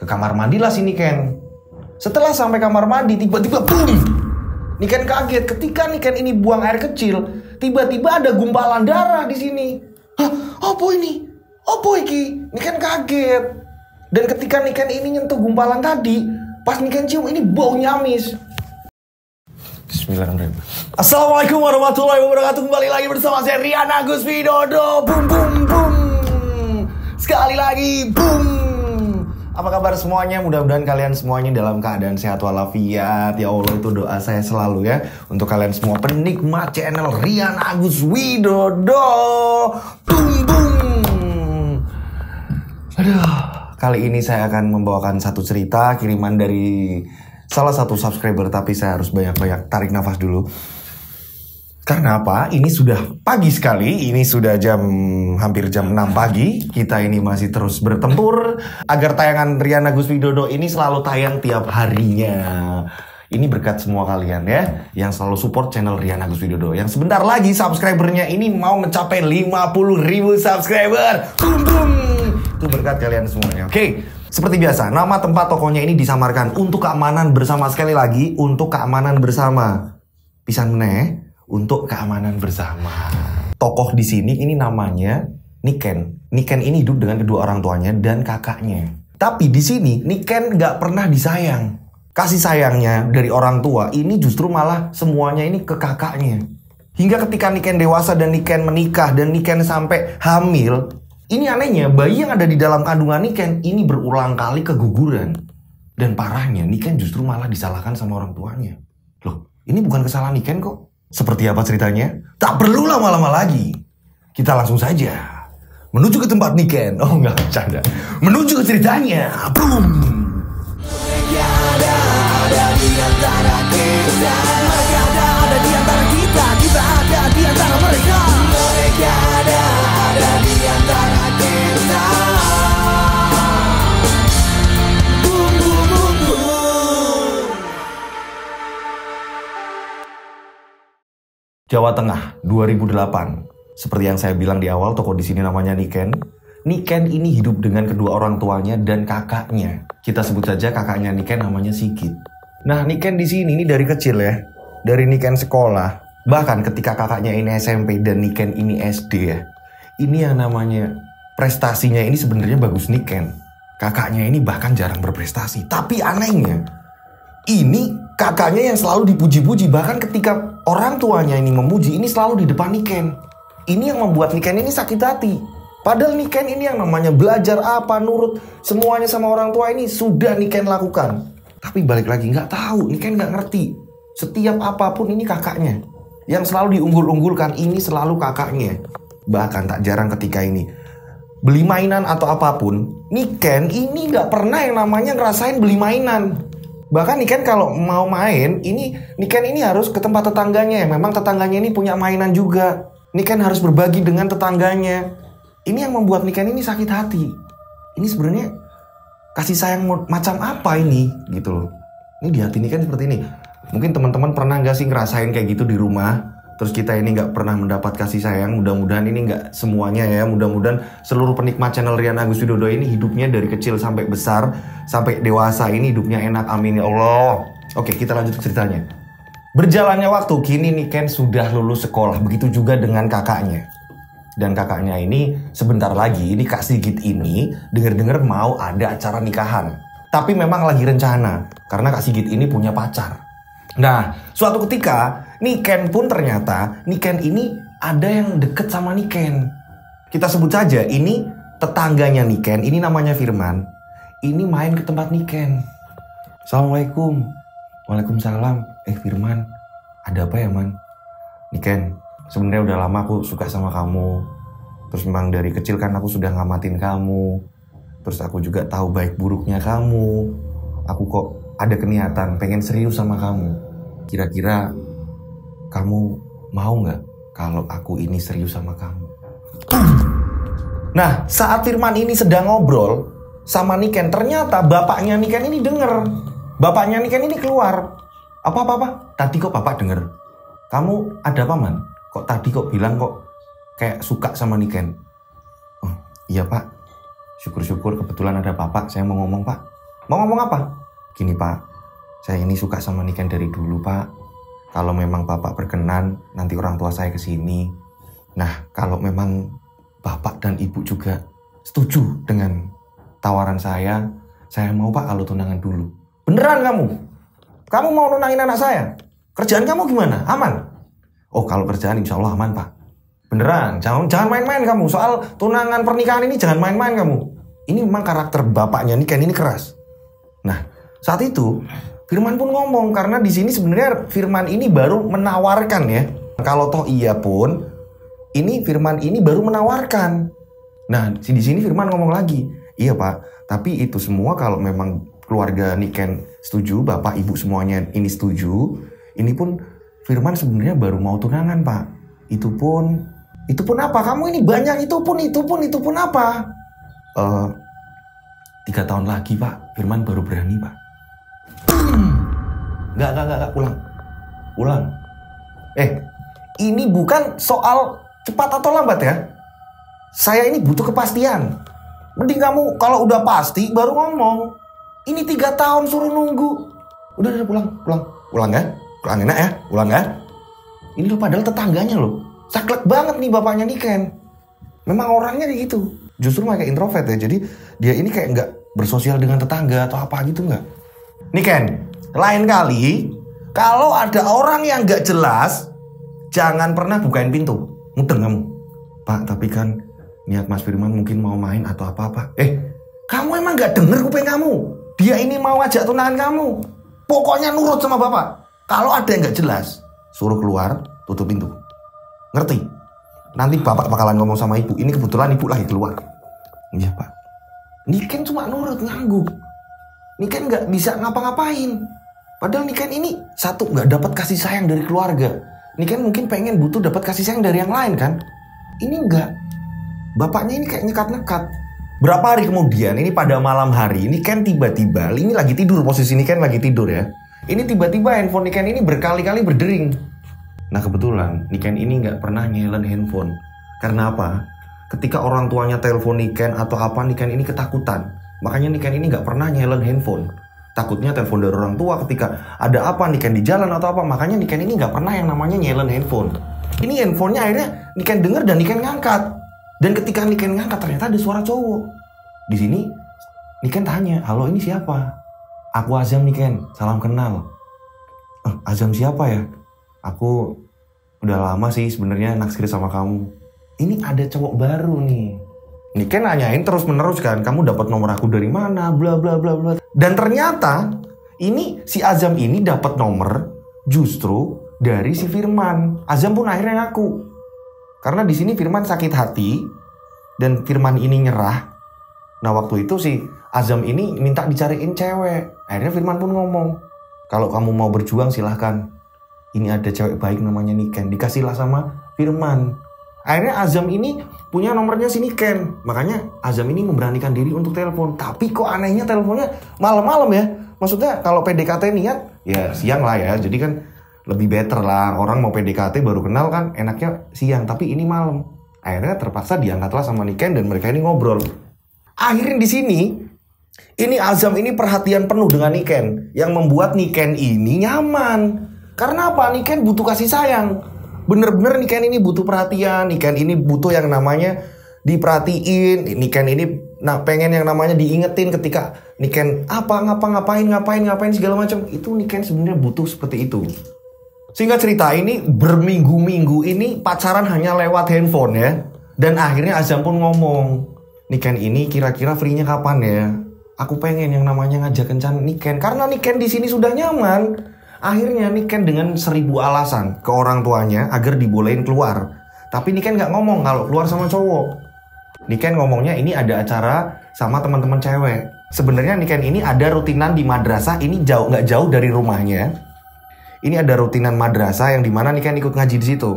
kamar mandi lah si Niken. Setelah sampai kamar mandi, tiba-tiba boom! Niken kaget ketika Niken ini buang air kecil. Tiba-tiba ada gumpalan darah di sini. Hah? Apa ini? Apa iki? Niken kaget. Dan ketika Niken ini nyentuh gumpalan tadi, pas Niken cium ini baunya amis. Bismillahirrahmanirrahim. Assalamualaikum warahmatullahi wabarakatuh. Kembali lagi bersama saya Rian Agus Widodo. Boom boom boom. Sekali lagi boom. Apa kabar semuanya? Mudah-mudahan kalian semuanya dalam keadaan sehat walafiat. Ya Allah, itu doa saya selalu ya. Untuk kalian semua penikmat channel Rian Agus Widodo. Boom boom. Aduh, kali ini saya akan membawakan satu cerita kiriman dari salah satu subscriber, tapi saya harus banyak-banyak tarik nafas dulu. Karena apa? Ini sudah pagi sekali, ini sudah hampir jam 6 pagi. Kita ini masih terus bertempur agar tayangan Rian Agus Widodo ini selalu tayang tiap harinya. Ini berkat semua kalian ya, yang selalu support channel Rian Agus Widodo. Yang sebentar lagi subscribernya ini mau mencapai 50.000 subscriber. Boom boom. Itu berkat kalian semuanya. Oke. Seperti biasa, nama tempat tokonya ini disamarkan untuk keamanan bersama. Sekali lagi, untuk keamanan bersama. Pisan meneh, untuk keamanan bersama. Tokoh di sini ini namanya Niken. Niken ini hidup dengan kedua orang tuanya dan kakaknya. Tapi di sini Niken nggak pernah disayang. Kasih sayangnya dari orang tua ini justru malah semuanya ini ke kakaknya. Hingga ketika Niken dewasa dan Niken menikah dan Niken sampai hamil. Ini anehnya, bayi yang ada di dalam kandungan Niken ini berulang kali keguguran. Dan parahnya, Niken justru malah disalahkan sama orang tuanya. Loh, ini bukan kesalahan Niken kok. Seperti apa ceritanya? Tak perlu lama-lama lagi. Kita langsung saja menuju ke tempat Niken. Oh enggak, bercanda. Menuju ke ceritanya. Boom! Ada di antara kita. Mereka ada di antara kita. Kita ada di antara mereka. Mereka ada di antara kita. Boom, boom, boom, boom. Jawa Tengah 2008. Seperti yang saya bilang di awal, tokoh di sini namanya Niken. Niken ini hidup dengan kedua orang tuanya dan kakaknya. Kita sebut saja kakaknya Niken namanya Sigit. Nah, Niken di sini ini dari kecil ya. Dari Niken sekolah, bahkan ketika kakaknya ini SMP dan Niken ini SD ya. Ini yang namanya prestasinya ini sebenarnya bagus Niken. Kakaknya ini bahkan jarang berprestasi. Tapi anehnya, ini kakaknya yang selalu dipuji-puji. Bahkan ketika orang tuanya ini memuji, ini selalu di depan Niken. Ini yang membuat Niken ini sakit hati. Padahal Niken ini yang namanya belajar apa, nurut semuanya sama orang tua ini sudah Niken lakukan. Tapi balik lagi, nggak tahu, Niken nggak ngerti. Setiap apapun ini kakaknya. Yang selalu diunggul-unggulkan ini selalu kakaknya. Bahkan tak jarang ketika ini beli mainan atau apapun, Niken ini nggak pernah yang namanya ngerasain beli mainan. Bahkan Niken kalau mau main, Niken ini harus ke tempat tetangganya. Memang tetangganya ini punya mainan juga. Niken harus berbagi dengan tetangganya. Ini yang membuat Niken ini sakit hati. Ini sebenarnya kasih sayang macam apa ini gitu loh. Ini di hati Niken seperti ini. Mungkin teman-teman pernah nggak sih ngerasain kayak gitu di rumah? Terus kita ini nggak pernah mendapat kasih sayang. Mudah-mudahan ini nggak semuanya ya. Mudah-mudahan seluruh penikmat channel Rian Agus Widodo ini hidupnya dari kecil sampai besar, sampai dewasa ini hidupnya enak. Amin ya Allah. Oke, kita lanjut ke ceritanya. Berjalannya waktu, kini Niken sudah lulus sekolah. Begitu juga dengan kakaknya. Dan kakaknya ini sebentar lagi, ini Kak Sigit ini dengar-dengar mau ada acara nikahan. Tapi memang lagi rencana, karena Kak Sigit ini punya pacar. Nah, suatu ketika Niken pun ternyata Niken ini ada yang deket sama Niken. Kita sebut saja ini tetangganya Niken, ini namanya Firman. Ini main ke tempat Niken. Assalamualaikum. Waalaikumsalam. Firman, ada apa ya man? Niken, sebenarnya udah lama aku suka sama kamu. Terus memang dari kecil kan aku sudah ngamatin kamu. Terus aku juga tahu baik buruknya kamu. Aku kok ada keniatan pengen serius sama kamu. Kira-kira kamu mau nggak kalau aku ini serius sama kamu? Nah, saat Firman ini sedang ngobrol sama Niken, ternyata bapaknya Niken ini denger. Bapaknya Niken ini keluar. Apa? Tadi kok bapak denger? Kamu ada apa man? Kok tadi kok bilang kok kayak suka sama Niken? Oh iya pak, syukur-syukur kebetulan ada bapak, saya mau ngomong pak. Mau ngomong apa? Gini Pak, saya ini suka sama Niken dari dulu Pak. Kalau memang Bapak berkenan, nanti orang tua saya kesini. Nah, kalau memang Bapak dan Ibu juga setuju dengan tawaran saya mau Pak kalau tunangan dulu. Beneran kamu? Kamu mau nunangin anak saya? Kerjaan kamu gimana? Aman? Oh, kalau kerjaan insya Allah aman Pak. Beneran, jangan main-main kamu. Soal tunangan pernikahan ini jangan main-main kamu. Ini memang karakter bapaknya Niken ini keras. Nah, saat itu Firman pun ngomong, karena di sini sebenarnya Firman ini baru menawarkan ya. Kalau toh iya pun, ini Firman ini baru menawarkan. Nah, di sini Firman ngomong lagi, iya Pak, tapi itu semua kalau memang keluarga Niken setuju, bapak ibu semuanya ini setuju, ini pun Firman sebenarnya baru mau tunangan Pak. Itu pun apa? Kamu ini banyak itu pun apa? 3 tahun lagi Pak, Firman baru berani Pak. Enggak, ulang. Ini bukan soal cepat atau lambat ya. Saya ini butuh kepastian. Mending kamu kalau udah pasti baru ngomong. Ini 3 tahun suruh nunggu. Udah pulang ya. Pulang enak ya, pulang ya. Ini lo padahal tetangganya loh. Saklek banget nih bapaknya Niken. Memang orangnya kayak gitu. Justru kayak introvert ya. Jadi dia ini kayak nggak bersosial dengan tetangga atau apa gitu nggak. Niken, lain kali kalau ada orang yang nggak jelas, jangan pernah bukain pintu. Mudeng kamu. Pak, tapi kan niat Mas Firman mungkin mau main atau apa-apa. Kamu emang nggak denger kuping kamu? Dia ini mau ajak tunangan kamu. Pokoknya nurut sama bapak. Kalau ada yang nggak jelas, suruh keluar, tutup pintu. Ngerti? Nanti bapak bakalan ngomong sama ibu. Ini kebetulan ibu lagi keluar. Iya Pak. Niken cuma nurut, ngangguk. Niken nggak bisa ngapa-ngapain. Padahal Niken ini satu nggak dapat kasih sayang dari keluarga. Niken mungkin pengen butuh dapat kasih sayang dari yang lain kan. Ini enggak. Bapaknya ini kayak nyekat-nyekat. Berapa hari kemudian, ini pada malam hari, Niken tiba-tiba, ini lagi tidur, posisi Niken lagi tidur ya. Ini tiba-tiba handphone Niken ini berkali-kali berdering. Nah kebetulan Niken ini nggak pernah nyalain handphone. Karena apa? Ketika orang tuanya telepon Niken atau apa, Niken ini ketakutan. Makanya Niken ini nggak pernah nyalain handphone. Takutnya telepon dari orang tua ketika ada apa, Niken di jalan atau apa. Makanya Niken ini nggak pernah yang namanya nyalain handphone. Ini handphonenya akhirnya Niken denger dan Niken ngangkat. Dan ketika Niken ngangkat ternyata ada suara cowok. Di sini Niken tanya, halo ini siapa? Aku Azam Niken, salam kenal. Azam siapa ya? Aku udah lama sih sebenarnya naksir sama kamu. Ini ada cowok baru nih. Niken nanyain terus menerus kan, kamu dapat nomor aku dari mana? Bla bla bla bla. Dan ternyata ini si Azam ini dapat nomor justru dari si Firman. Azam pun akhirnya ngaku. Karena di sini Firman sakit hati dan Firman ini nyerah. Nah waktu itu si Azam ini minta dicariin cewek. Akhirnya Firman pun ngomong, kalau kamu mau berjuang silahkan. Ini ada cewek baik namanya Niken. Dikasihlah sama Firman. Akhirnya Azam ini punya nomornya si Niken. Makanya Azam ini memberanikan diri untuk telepon. Tapi kok anehnya teleponnya malam-malam ya. Maksudnya kalau PDKT niat ya siang lah ya. Jadi kan lebih better lah. Orang mau PDKT baru kenal kan enaknya siang. Tapi ini malam. Akhirnya terpaksa diangkatlah sama Niken dan mereka ini ngobrol. Akhirnya di sini ini Azam ini perhatian penuh dengan Niken. Yang membuat Niken ini nyaman. Karena apa? Niken butuh kasih sayang. Bener-bener Niken ini butuh perhatian. Niken ini butuh yang namanya diperhatiin. Niken ini pengen yang namanya diingetin ketika Niken ngapain segala macam. Itu Niken sebenarnya butuh seperti itu. Singkat cerita ini berminggu-minggu ini pacaran hanya lewat handphone ya. Dan akhirnya Azam pun ngomong, Niken ini kira-kira free-nya kapan ya? Aku pengen yang namanya ngajak kencan Niken. Karena Niken di sini sudah nyaman. Akhirnya Niken dengan 1000 alasan ke orang tuanya agar dibolehin keluar. Tapi Niken nggak ngomong kalau keluar sama cowok. Niken ngomongnya ini ada acara sama teman-teman cewek. Sebenarnya Niken ini ada rutinan di madrasah. Ini nggak jauh dari rumahnya. Ini ada rutinan madrasah yang dimana Niken ikut ngaji di situ.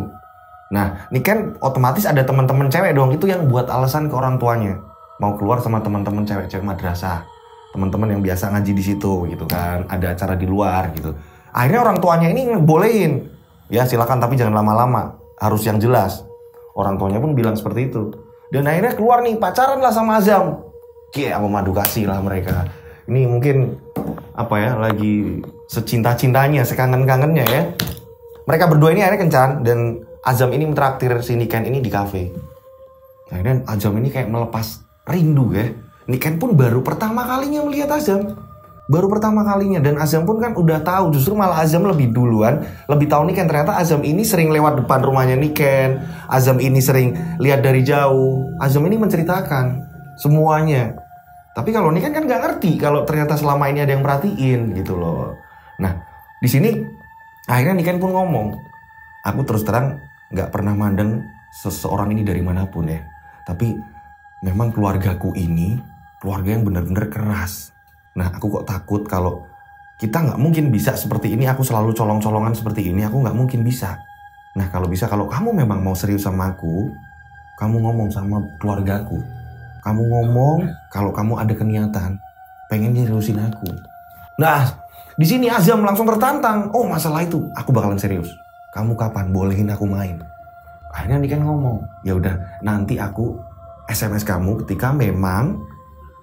Nah, Niken otomatis ada teman-teman cewek dong. Itu yang buat alasan ke orang tuanya. Mau keluar sama teman-teman cewek-cewek madrasah. Teman-teman yang biasa ngaji di situ gitu kan. Ada acara di luar gitu. Akhirnya orang tuanya ini ngebolehin. Ya silakan tapi jangan lama-lama. Harus yang jelas. Orang tuanya pun bilang seperti itu. Dan akhirnya keluar nih pacaran lah sama Azam. Kayak memadu kasih lah mereka. Ini mungkin apa ya, lagi secinta-cintanya, sekangen-kangennya ya. Mereka berdua ini akhirnya kencan dan Azam ini mentraktir si Niken ini di kafe. Akhirnya Azam ini kayak melepas rindu ya. Niken pun baru pertama kalinya melihat Azam. Baru pertama kalinya, dan Azam pun kan udah tahu, justru malah Azam lebih duluan, lebih tahu Niken. Ternyata Azam ini sering lewat depan rumahnya Niken. Azam ini sering lihat dari jauh. Azam ini menceritakan semuanya. Tapi kalau Niken kan nggak ngerti kalau ternyata selama ini ada yang perhatiin gitu loh. Nah, di sini akhirnya Niken pun ngomong, aku terus terang nggak pernah mandang seseorang ini dari manapun ya. Tapi memang keluargaku ini keluarga yang benar-benar keras. Nah, aku kok takut kalau kita nggak mungkin bisa seperti ini. Aku selalu colong-colongan seperti ini, aku nggak mungkin bisa. Nah, kalau bisa, kalau kamu memang mau serius sama aku, kamu ngomong sama keluargaku. Kamu ngomong kalau kamu ada keniatan pengen seriusin aku. Nah, di sini Azam langsung tertantang. Oh, masalah itu, aku bakalan serius. Kamu kapan bolehin aku main? Akhirnya Niken ngomong, ya udah, nanti aku SMS kamu ketika memang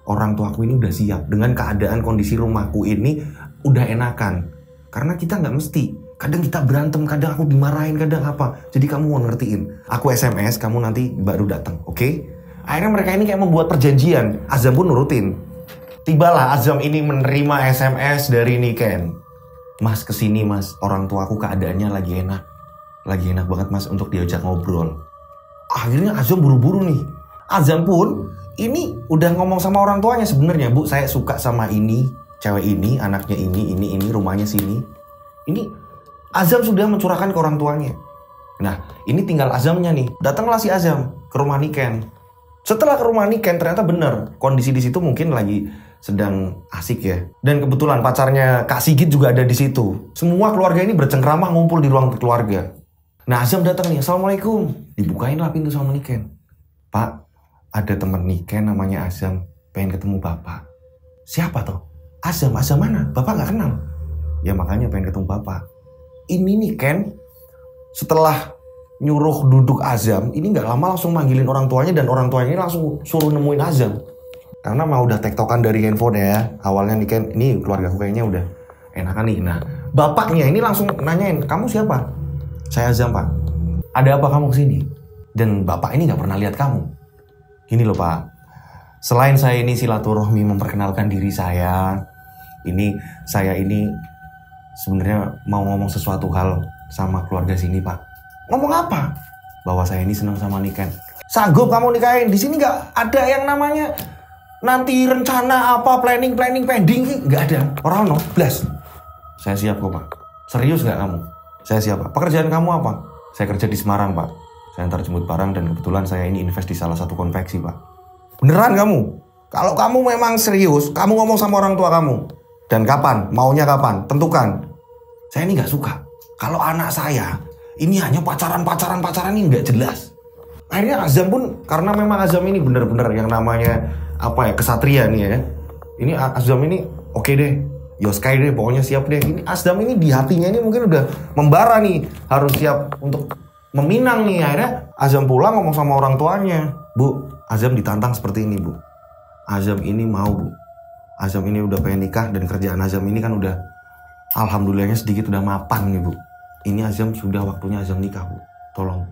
orang tuaku ini udah siap dengan keadaan kondisi rumahku ini udah enakan. Karena kita nggak mesti. Kadang kita berantem, kadang aku dimarahin, kadang apa. Jadi kamu mau ngertiin. Aku SMS, kamu nanti baru datang, oke? Akhirnya mereka ini kayak membuat perjanjian. Azam pun nurutin. Tibalah Azam ini menerima SMS dari Niken. Mas, kesini mas, orang tuaku keadaannya lagi enak. Lagi enak banget mas untuk diajak ngobrol. Akhirnya Azam buru-buru nih. Azam pun ini udah ngomong sama orang tuanya sebenarnya, Bu, saya suka sama ini, cewek ini, anaknya ini, rumahnya sini. Ini Azam sudah mencurahkan ke orang tuanya. Nah, ini tinggal Azamnya nih. Datanglah si Azam ke rumah Niken. Setelah ke rumah Niken, ternyata benar kondisi di situ mungkin lagi sedang asik ya. Dan kebetulan pacarnya Kak Sigit juga ada di situ. Semua keluarga ini bercengkrama ngumpul di ruang keluarga. Nah, Azam datang nih, Assalamualaikum. Dibukain lah pintu sama Niken. Pak, ada teman Niken namanya Azam, pengen ketemu bapak. Siapa toh? Azam mana? Bapak nggak kenal. Ya makanya pengen ketemu bapak. Ini Niken setelah nyuruh duduk Azam, ini nggak lama langsung manggilin orang tuanya, dan orang tuanya ini langsung suruh nemuin Azam. Karena mau udah tektokan dari handphone ya. Awalnya Niken, ini keluarga aku kayaknya udah enakan nih. Nah, bapaknya ini langsung nanyain, kamu siapa? Saya Azam, Pak. Ada apa kamu kesini? Dan bapak ini nggak pernah lihat kamu. Gini loh Pak, selain saya ini silaturahmi memperkenalkan diri saya ini sebenarnya mau ngomong sesuatu hal sama keluarga sini Pak. Ngomong apa? Bahwa saya ini senang sama Niken. Sanggup kamu nikahin? Di sini nggak ada yang namanya nanti rencana apa, planning pending, nggak ada. Orang no, blast. Saya siap kok Pak. Serius nggak kamu? Saya siap Pak. Pekerjaan kamu apa? Saya kerja di Semarang Pak. Saya antar jemput barang dan kebetulan saya ini invest di salah satu konveksi Pak. Beneran kamu? Kalau kamu memang serius, kamu ngomong sama orang tua kamu. Dan kapan? Maunya kapan? Tentukan. Saya ini gak suka. Kalau anak saya ini hanya pacaran ini gak jelas. Akhirnya Azam pun, karena memang Azam ini bener-bener yang namanya apa ya, kesatria nih ya. Ini Azam ini oke deh. Yoskai deh, pokoknya siap deh. Ini Azam ini di hatinya ini mungkin udah membara nih. Harus siap untuk meminang nih. Akhirnya Azam pulang ngomong sama orang tuanya, Bu, Azam ditantang seperti ini Bu. Azam ini mau Bu. Azam ini udah pengen nikah, dan kerjaan Azam ini kan udah alhamdulillahnya sedikit udah mapan nih Bu. Ini Azam sudah waktunya Azam nikah Bu. Tolong.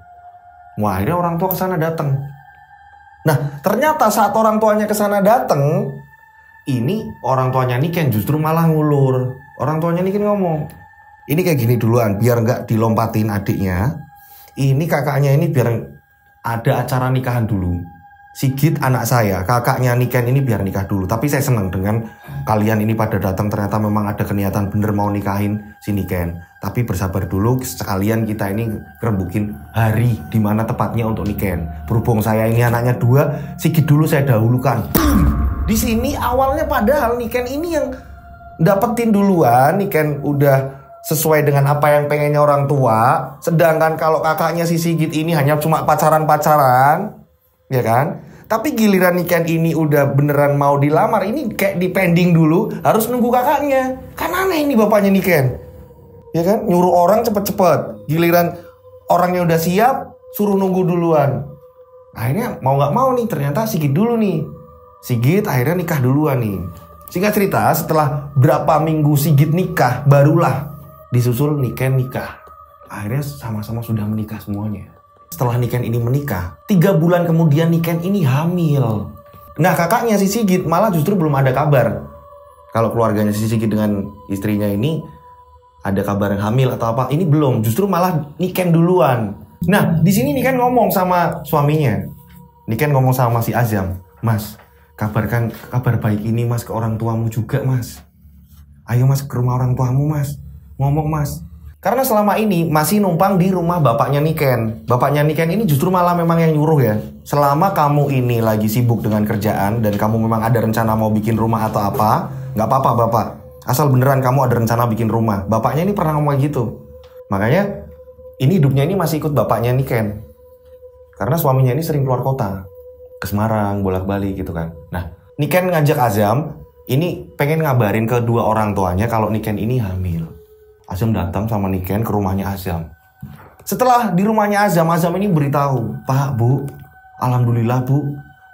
Wah, akhirnya orang tua kesana datang. Nah, ternyata saat orang tuanya kesana datang, ini orang tuanya Niken justru malah ngulur. Orang tuanya Niken ngomong, ini kayak gini duluan biar nggak dilompatin adiknya. Ini kakaknya ini biar ada acara nikahan dulu. Sigit anak saya, kakaknya Niken ini biar nikah dulu. Tapi saya senang dengan kalian ini pada datang. Ternyata memang ada keniatan bener mau nikahin si Niken. Tapi bersabar dulu, sekalian kita ini rembukin hari dimana tepatnya untuk Niken. Berhubung saya ini anaknya 2, Sigit dulu saya dahulukan. Di sini awalnya padahal Niken ini yang dapetin duluan. Niken udah sesuai dengan apa yang pengennya orang tua. Sedangkan kalau kakaknya si Sigit ini hanya cuma pacaran-pacaran, ya kan? Tapi giliran Niken ini udah beneran mau dilamar, ini kayak dipending dulu, harus nunggu kakaknya. Kan aneh ini bapaknya Niken, ya kan? Nyuruh orang cepet-cepet. Giliran orangnya udah siap, suruh nunggu duluan. Akhirnya mau gak mau nih, ternyata Sigit dulu nih. Sigit akhirnya nikah duluan nih. Singkat cerita, setelah berapa minggu Sigit nikah, barulah disusul Niken nikah. Akhirnya sama-sama sudah menikah semuanya. Setelah Niken ini menikah, 3 bulan kemudian Niken ini hamil. Nah, kakaknya si Sigit malah justru belum ada kabar kalau keluarganya si Sigit dengan istrinya ini ada kabar yang hamil atau apa. Ini belum, justru malah Niken duluan. Nah, di sini Niken ngomong sama suaminya. Niken ngomong sama si Azam, "Mas, kabarkan kabar baik ini mas ke orang tuamu juga mas. Ayo mas ke rumah orang tuamu mas. Ngomong mas." Karena selama ini masih numpang di rumah bapaknya Niken. Bapaknya Niken ini justru malah memang yang nyuruh ya. Selama kamu ini lagi sibuk dengan kerjaan dan kamu memang ada rencana mau bikin rumah atau apa, nggak apa-apa bapak. Asal beneran kamu ada rencana bikin rumah. Bapaknya ini pernah ngomong gitu. Makanya ini hidupnya ini masih ikut bapaknya Niken. Karena suaminya ini sering keluar kota. Ke Semarang, bolak-balik gitu kan. Nah, Niken ngajak Azam, ini pengen ngabarin ke dua orang tuanya kalau Niken ini hamil. Azam datang sama Niken ke rumahnya Azam. Setelah di rumahnya Azam ini beritahu, "Pak, Bu, alhamdulillah Bu,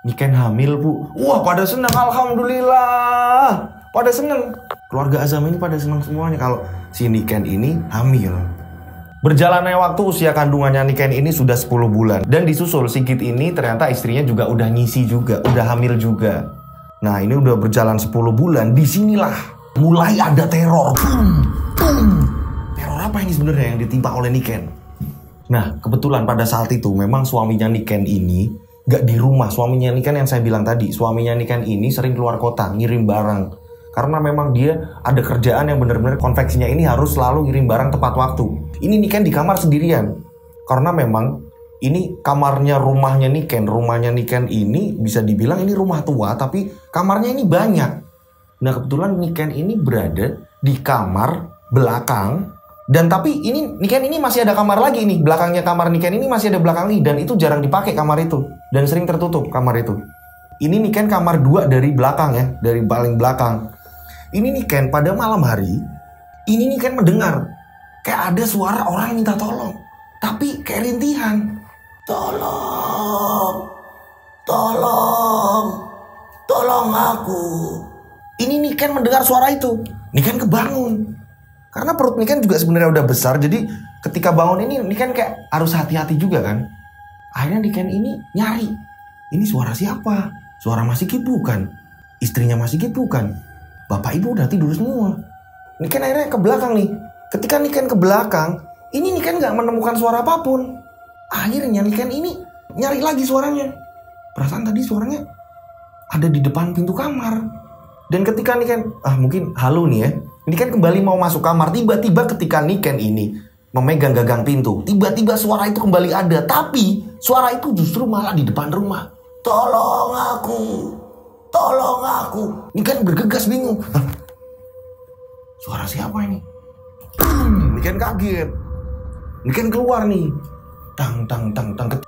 Niken hamil Bu." Wah, pada senang, alhamdulillah. Pada senang. Keluarga Azam ini pada senang semuanya kalau si Niken ini hamil. Berjalannya waktu, usia kandungannya Niken ini sudah 10 bulan. Dan disusul Sigit ini ternyata istrinya juga udah nyisi juga, udah hamil juga. Nah, ini udah berjalan 10 bulan. Disinilah mulai ada teror. Teror apa ini sebenarnya yang ditimpa oleh Niken? Nah, kebetulan pada saat itu memang suaminya Niken ini gak di rumah. Suaminya Niken yang saya bilang tadi, suaminya Niken ini sering keluar kota, ngirim barang. Karena memang dia ada kerjaan yang benar-benar konveksinya ini harus selalu ngirim barang tepat waktu. Ini Niken di kamar sendirian. Karena memang ini kamarnya rumahnya Niken. Rumahnya Niken ini bisa dibilang ini rumah tua, tapi kamarnya ini banyak. Nah, kebetulan Niken ini berada di kamar belakang. Dan tapi ini Niken ini masih ada kamar lagi nih. Belakangnya kamar Niken ini masih ada belakang nih. Dan itu jarang dipakai kamar itu. Dan sering tertutup kamar itu. Ini Niken kamar 2 dari belakang ya. Dari paling belakang. Ini Niken pada malam hari, ini Niken mendengar kayak ada suara orang minta tolong. Tapi kayak rintihan. "Tolong, tolong, tolong aku." Ini Niken mendengar suara itu. Niken kebangun. Karena perut Niken juga sebenarnya udah besar. Jadi ketika bangun ini Niken kayak harus hati-hati juga kan. Akhirnya Niken ini nyari. Ini suara siapa? Suara Mas Sigit bukan? Istrinya Mas Sigit bukan? Bapak ibu udah tidur semua. Niken akhirnya ke belakang nih. Ketika Niken ke belakang, ini Niken gak menemukan suara apapun. Akhirnya Niken ini nyari lagi suaranya. Perasaan tadi suaranya ada di depan pintu kamar. Dan ketika Niken, mungkin halu nih ya. Niken kembali mau masuk kamar. Tiba-tiba ketika Niken ini memegang gagang pintu, tiba-tiba suara itu kembali ada. Tapi suara itu justru malah di depan rumah. "Tolong aku, tolong aku." Niken bergegas bingung. Suara siapa ini? Niken kaget. Niken keluar nih. Tang.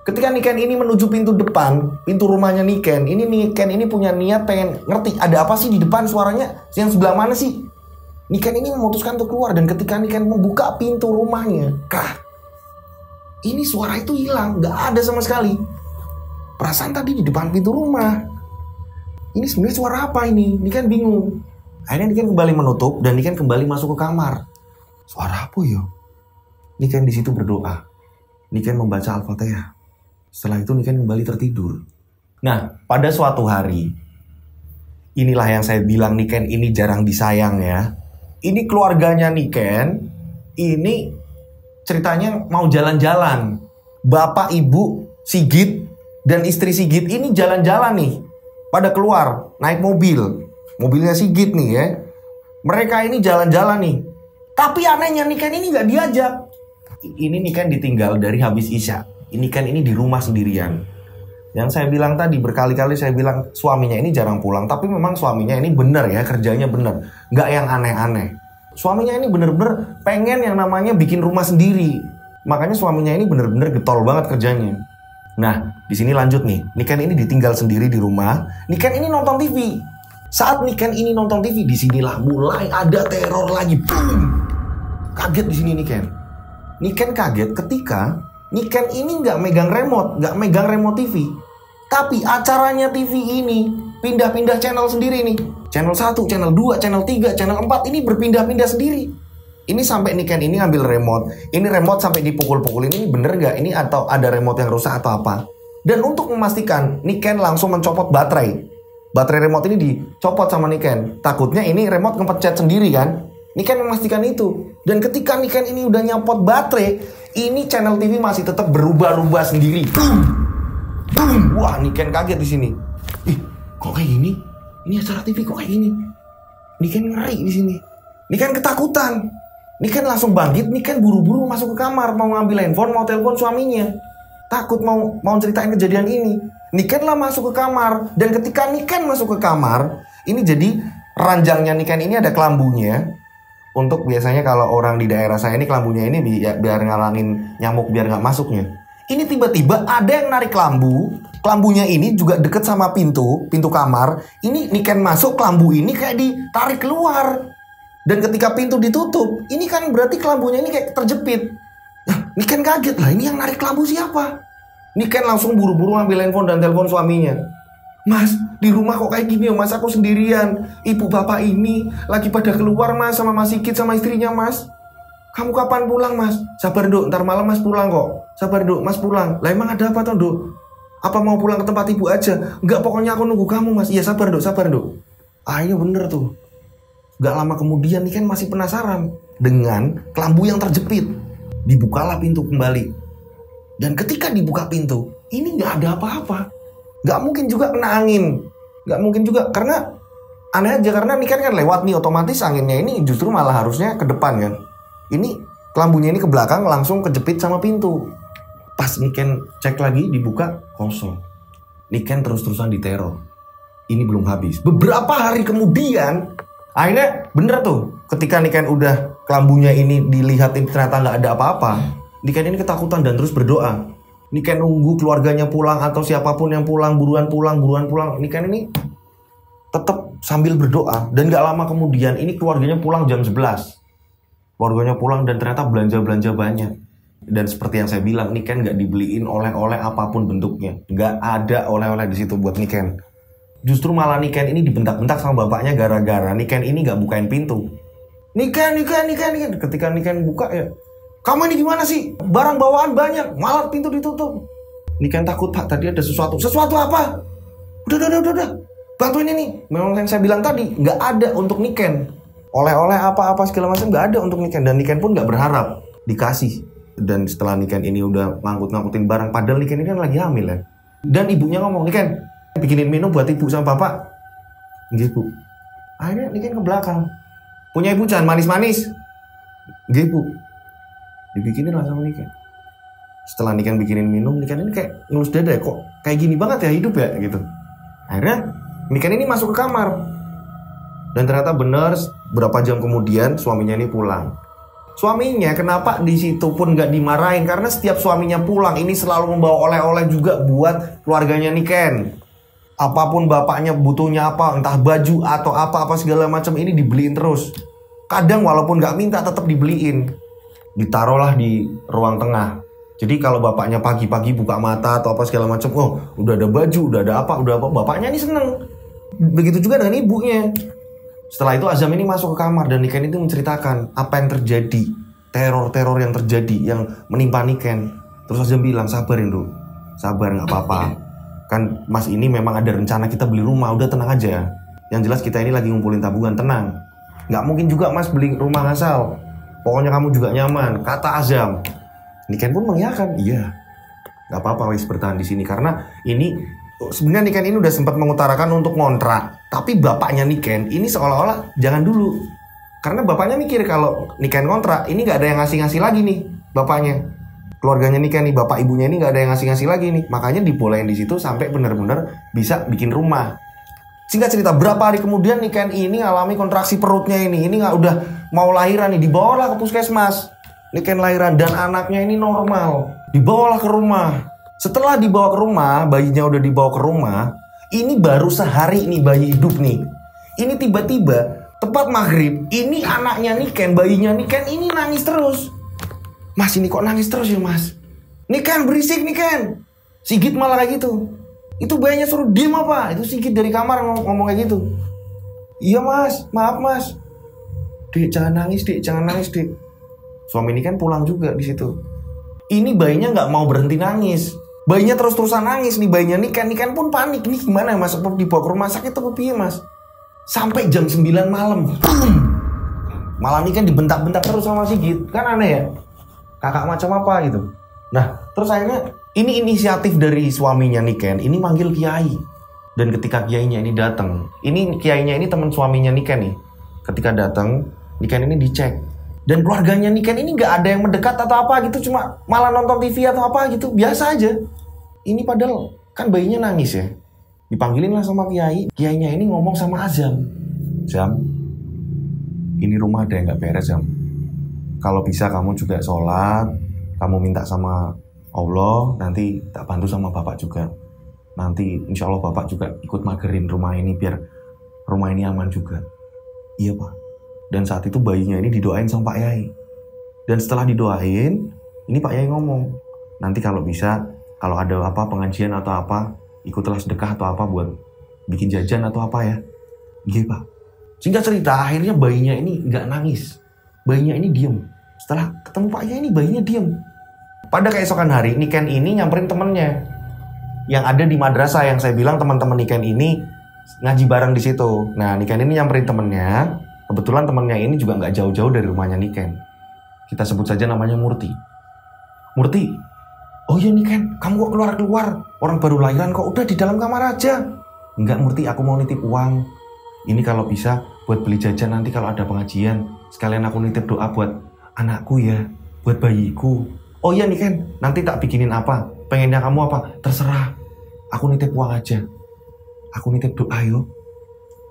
Ketika Niken ini menuju pintu depan, pintu rumahnya Niken ini punya niat pengen ngerti ada apa sih di depan, suaranya yang sebelah mana sih. Niken ini memutuskan untuk keluar. Dan ketika Niken membuka pintu rumahnya, ini suara itu hilang, gak ada sama sekali. Perasaan tadi di depan pintu rumah. Ini sebenarnya suara apa ini? Niken bingung. Akhirnya Niken kembali menutup dan Niken kembali masuk ke kamar. Suara apa ya? Niken di situ berdoa. Niken membaca Al-Fatihah. Setelah itu Niken kembali tertidur. Nah, pada suatu hari, inilah yang saya bilang Niken ini jarang disayang ya. Ini keluarganya Niken, ini ceritanya mau jalan-jalan. Bapak, ibu, Sigit, dan istri Sigit ini jalan-jalan nih. Pada keluar, naik mobil. Mobilnya Sigit nih ya. Mereka ini jalan-jalan nih. Tapi anehnya Niken ini gak diajak. Ini Niken ditinggal dari habis Isya. Niken ini di rumah sendirian. Yang saya bilang tadi, berkali-kali saya bilang suaminya ini jarang pulang. Tapi memang suaminya ini bener ya, kerjanya bener. Gak yang aneh-aneh. Suaminya ini bener-bener pengen yang namanya bikin rumah sendiri. Makanya suaminya ini bener-bener getol banget kerjanya. Nah, di sini lanjut nih. Niken ini ditinggal sendiri di rumah. Niken ini nonton TV. Saat Niken ini nonton TV, disinilah mulai ada teror lagi. Boom! Kaget di sini Niken. Niken kaget ketika Niken ini nggak megang remote TV. Tapi acaranya TV ini pindah-pindah channel sendiri nih. Channel 1, channel 2, channel 3, channel 4 ini berpindah-pindah sendiri. Ini sampai Niken ini ngambil remote. Ini remote sampai dipukul-pukulin. Ini bener gak? Ini atau ada remote yang rusak atau apa? Dan untuk memastikan, Niken langsung mencopot baterai. Baterai remote ini dicopot sama Niken. Takutnya ini remote ngepencet sendiri kan. Niken memastikan itu. Dan ketika Niken ini udah nyopot baterai, ini channel TV masih tetap berubah-ubah sendiri. Boom! Boom! Wah, Niken kaget di sini. Ih, kok kayak gini? Ini acara TV kok kayak gini? Niken ngeri di sini. Niken ketakutan. Niken langsung bangkit. Niken buru-buru masuk ke kamar, mau ngambil handphone, mau telepon suaminya. Takut mau ceritain kejadian ini. Niken lah masuk ke kamar. Dan ketika Niken masuk ke kamar, ini jadi ranjangnya Niken ini ada kelambunya. Untuk biasanya kalau orang di daerah saya ini kelambunya ini biar ngalangin nyamuk biar nggak masuknya. Ini tiba-tiba ada yang narik kelambu. Kelambunya ini juga deket sama pintu kamar. Ini Niken masuk, kelambu ini kayak ditarik keluar. Dan ketika pintu ditutup, ini kan berarti kelambunya ini kayak terjepit. Nah, Niken kaget lah, ini yang narik kelambu siapa? Niken langsung buru-buru ambil handphone dan telepon suaminya. Mas, di rumah kok kayak gini ya mas, aku sendirian. Ibu bapak ini lagi pada keluar mas, sama Mas Sigit sama istrinya mas. Kamu kapan pulang mas? Sabar dok, ntar malam mas pulang kok. Sabar dok, mas pulang. Lah emang ada apa toh dok? Apa mau pulang ke tempat ibu aja? Enggak, pokoknya aku nunggu kamu mas. Iya sabar dok, sabar dok. Ah ini bener tuh. Gak lama kemudian Niken masih penasaran dengan kelambu yang terjepit. Dibukalah pintu kembali. Dan ketika dibuka pintu, ini gak ada apa-apa. Gak mungkin juga kena angin. Gak mungkin juga, karena aneh aja, karena Niken kan lewat nih, otomatis anginnya ini justru malah harusnya ke depan kan. Ini kelambunya ini ke belakang, langsung kejepit sama pintu. Pas Niken cek lagi, dibuka, kosong. Niken terus-terusan diteror. Ini belum habis. Beberapa hari kemudian, akhirnya bener tuh, ketika Niken udah kelambunya ini dilihatin ternyata gak ada apa-apa, Niken ini ketakutan dan terus berdoa. Niken nunggu keluarganya pulang atau siapapun yang pulang, buruan pulang. Niken ini tetap sambil berdoa. Dan gak lama kemudian ini keluarganya pulang jam 11. Keluarganya pulang dan ternyata belanja-belanja banyak. Dan seperti yang saya bilang, Niken gak dibeliin oleh-oleh apapun bentuknya. Gak ada oleh-oleh di situ buat Niken. Justru malah Niken ini dibentak-bentak sama bapaknya gara-gara Niken ini gak bukain pintu. Niken. Ketika Niken buka ya, kamu ini gimana sih? Barang bawaan banyak, malah pintu ditutup. Niken takut, Pak, tadi ada sesuatu. Sesuatu apa? Udah. Bantuin ini. Memang yang saya bilang tadi, nggak ada untuk Niken. Oleh-oleh apa-apa segala macam nggak ada untuk Niken. Dan Niken pun nggak berharap dikasih. Dan setelah Niken ini udah ngangkut-ngangkutin barang, padahal Niken ini kan lagi hamil ya. Dan ibunya ngomong, Niken, bikinin minum buat ibu sama bapak. Gitu. Akhirnya Niken ke belakang. Punya ibu jangan manis-manis. Gitu. Dibikinin lah sama Niken. Setelah Niken bikinin minum, Niken ini kayak ngelus dada ya, kok kayak gini banget ya hidup ya gitu. Akhirnya Niken ini masuk ke kamar. Dan ternyata benar berapa jam kemudian suaminya ini pulang. Suaminya kenapa di situ pun gak dimarahin, karena setiap suaminya pulang ini selalu membawa oleh-oleh juga buat keluarganya Niken. Apapun bapaknya butuhnya apa, entah baju atau apa-apa segala macam, ini dibeliin terus. Kadang walaupun gak minta tetap dibeliin. Ditaruhlah di ruang tengah. Jadi kalau bapaknya pagi-pagi buka mata atau apa segala macam, oh udah ada baju, udah ada apa, bapaknya ini seneng. Begitu juga dengan ibunya. Setelah itu Azam ini masuk ke kamar dan Niken itu menceritakan apa yang terjadi, teror-teror yang terjadi yang menimpa Niken. Terus Azam bilang, sabarin dulu, sabar, nggak apa-apa. Kan Mas ini memang ada rencana kita beli rumah, udah tenang aja. Yang jelas kita ini lagi ngumpulin tabungan, tenang. Nggak mungkin juga Mas beli rumah asal. Pokoknya kamu juga nyaman, kata Azam. Niken pun mengiyakan, iya. Gak apa-apa wis bertahan di sini, karena ini sebenarnya Niken ini udah sempat mengutarakan untuk ngontrak. Tapi bapaknya Niken ini seolah-olah jangan dulu. Karena bapaknya mikir kalau Niken kontrak, ini gak ada yang ngasih-ngasih lagi nih bapaknya. Keluarganya Niken nih, bapak ibunya ini gak ada yang ngasih-ngasih lagi nih. Makanya dibolehin di situ sampai benar-benar bisa bikin rumah. Singkat cerita, berapa hari kemudian Niken ini ngalami kontraksi perutnya ini. Ini nggak udah mau lahiran nih, dibawalah ke puskesmas. Niken lahiran dan anaknya ini normal. Dibawalah ke rumah. Setelah dibawa ke rumah, bayinya udah dibawa ke rumah. Ini baru sehari nih bayi hidup nih. Ini tiba-tiba tepat maghrib, ini anaknya Niken, bayinya Niken ini nangis terus. Mas ini kok nangis terus ya mas? Niken berisik Niken. Sigit malah kayak gitu. Itu bayinya suruh diem apa? Itu Sigit dari kamar ngomong kayak gitu. Iya mas, maaf mas. Dek jangan nangis dek, jangan nangis dek. Suami Niken pulang juga di situ. Ini bayinya nggak mau berhenti nangis. Bayinya terus-terusan nangis nih bayinya Niken. Niken pun panik. Ini gimana mas? Apa dibawa ke rumah sakit atau piye mas? Sampai jam 9 malam. Malah Niken dibentak-bentak terus sama Sigit. Kan aneh ya? Kakak macam apa gitu. Nah, terus akhirnya ini inisiatif dari suaminya Niken. Ini manggil kiai. Dan ketika kiainya ini datang, ini kiainya ini teman suaminya Niken nih. Ketika datang, Niken ini dicek. Dan keluarganya Niken ini nggak ada yang mendekat atau apa gitu, cuma malah nonton TV atau apa gitu, biasa aja. Ini padahal kan bayinya nangis ya. Dipanggilin lah sama kiai. Kiainya ini ngomong sama Azam. Jam, ini rumah ada yang nggak beres Jam. Kalau bisa kamu juga sholat, kamu minta sama Allah, nanti tak bantu sama bapak juga. Nanti insya Allah bapak juga ikut magerin rumah ini biar rumah ini aman juga. Iya pak. Dan saat itu bayinya ini didoain sama Pak Yai. Dan setelah didoain, ini Pak Yai ngomong, nanti kalau bisa, kalau ada apa pengajian atau apa, ikutlah sedekah atau apa buat bikin jajan atau apa ya. Iya pak. Singkat cerita, akhirnya bayinya ini nggak nangis. Bayinya ini diem. Setelah ketemu Pak Yai ini bayinya diem. Pada keesokan hari, Niken ini nyamperin temennya yang ada di madrasah yang saya bilang teman-teman Niken ini ngaji bareng di situ. Nah, Niken ini nyamperin temennya. Kebetulan temennya ini juga nggak jauh-jauh dari rumahnya Niken. Kita sebut saja namanya Murti. Murti, oh iya Niken, kamu kok keluar-keluar? Orang baru lahiran kok udah di dalam kamar aja. Enggak Murti, aku mau nitip uang. Ini kalau bisa buat beli jajan nanti kalau ada pengajian. Sekalian aku nitip doa buat anakku ya, buat bayiku. Oh iya Niken, nanti tak bikinin apa? Pengennya kamu apa? Terserah. Aku nitip uang aja. Aku nitip doa yuk.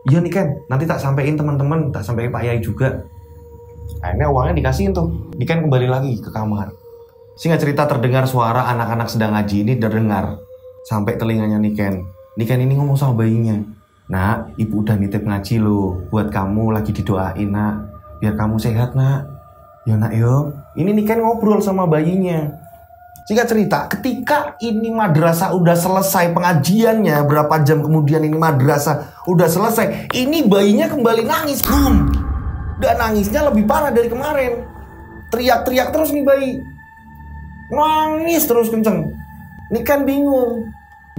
Iya Niken, nanti tak sampein teman-teman, tak sampein Pak Yai juga. Akhirnya uangnya dikasihin tuh. Niken kembali lagi ke kamar. Singkat cerita terdengar suara anak-anak sedang ngaji ini terdengar sampai telinganya Niken. Niken ini ngomong sama bayinya, nak, ibu udah nitip ngaji loh, buat kamu lagi didoain nak, biar kamu sehat nak. Ya nak yo. Ini Niken ngobrol sama bayinya. Singkat cerita, ketika ini madrasah udah selesai pengajiannya, berapa jam kemudian ini madrasah udah selesai, ini bayinya kembali nangis, boom. Dan nangisnya lebih parah dari kemarin. Teriak-teriak terus nih bayi. Nangis terus kenceng. Niken bingung.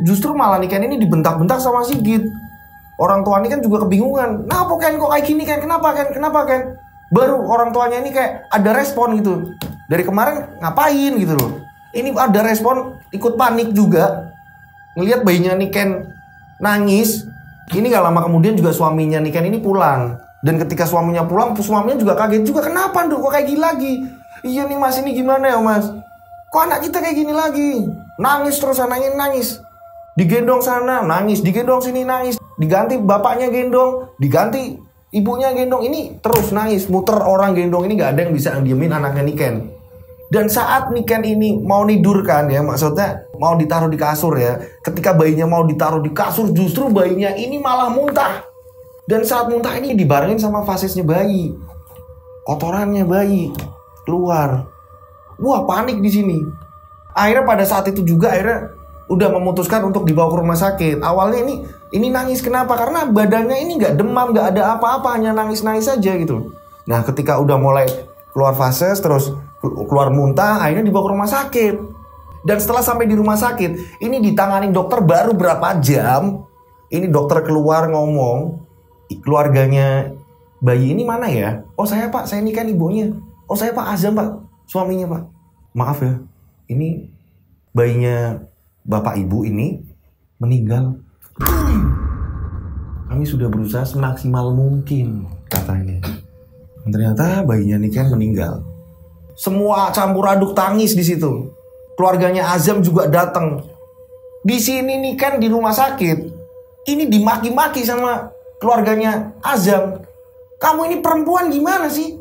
Justru malah Niken ini dibentak-bentak sama Sigit. Orang tua Niken juga kebingungan. Kenapa Ken kok kayak gini Ken? Kenapa Ken? Kenapa Ken? Baru orang tuanya ini kayak ada respon gitu. Dari kemarin ngapain gitu loh. Ini ada respon, ikut panik juga. Ngelihat bayinya Niken nangis. Ini gak lama kemudian juga suaminya Niken ini pulang. Dan ketika suaminya pulang, suaminya juga kaget juga. Kenapa Nduk, kok kayak gini lagi? Iya nih mas, ini gimana ya mas? Kok anak kita kayak gini lagi? Nangis terus, anaknya nangis. Digendong sana, nangis. Digendong sini, nangis. Diganti bapaknya gendong. Diganti ibunya gendong. Ini terus nangis, muter orang gendong. Ini gak ada yang bisa diemin anaknya Niken. Dan saat Niken ini mau nidurkan ya, maksudnya mau ditaruh di kasur ya. Ketika bayinya mau ditaruh di kasur, justru bayinya ini malah muntah. Dan saat muntah ini dibarengin sama fasesnya bayi. Kotorannya bayi keluar. Wah, panik di sini. Akhirnya pada saat itu juga akhirnya udah memutuskan untuk dibawa ke rumah sakit. Awalnya ini nangis kenapa? Karena badannya ini nggak demam, nggak ada apa-apa, hanya nangis-nangis saja gitu. Nah, ketika udah mulai keluar fases terus keluar muntah, akhirnya dibawa ke rumah sakit. Dan setelah sampai di rumah sakit, ini ditangani dokter baru berapa jam. Ini dokter keluar ngomong, keluarganya bayi ini mana ya? Oh saya pak, saya ini kan ibunya. Oh saya pak Azam pak, suaminya pak. Maaf ya, ini bayinya bapak ibu ini meninggal. Kami sudah berusaha semaksimal mungkin katanya. Dan ternyata bayinya Niken meninggal. Semua campur aduk tangis di situ. Keluarganya Azam juga datang. Di sini Niken di rumah sakit. Ini dimaki-maki sama keluarganya Azam. Kamu ini perempuan gimana sih?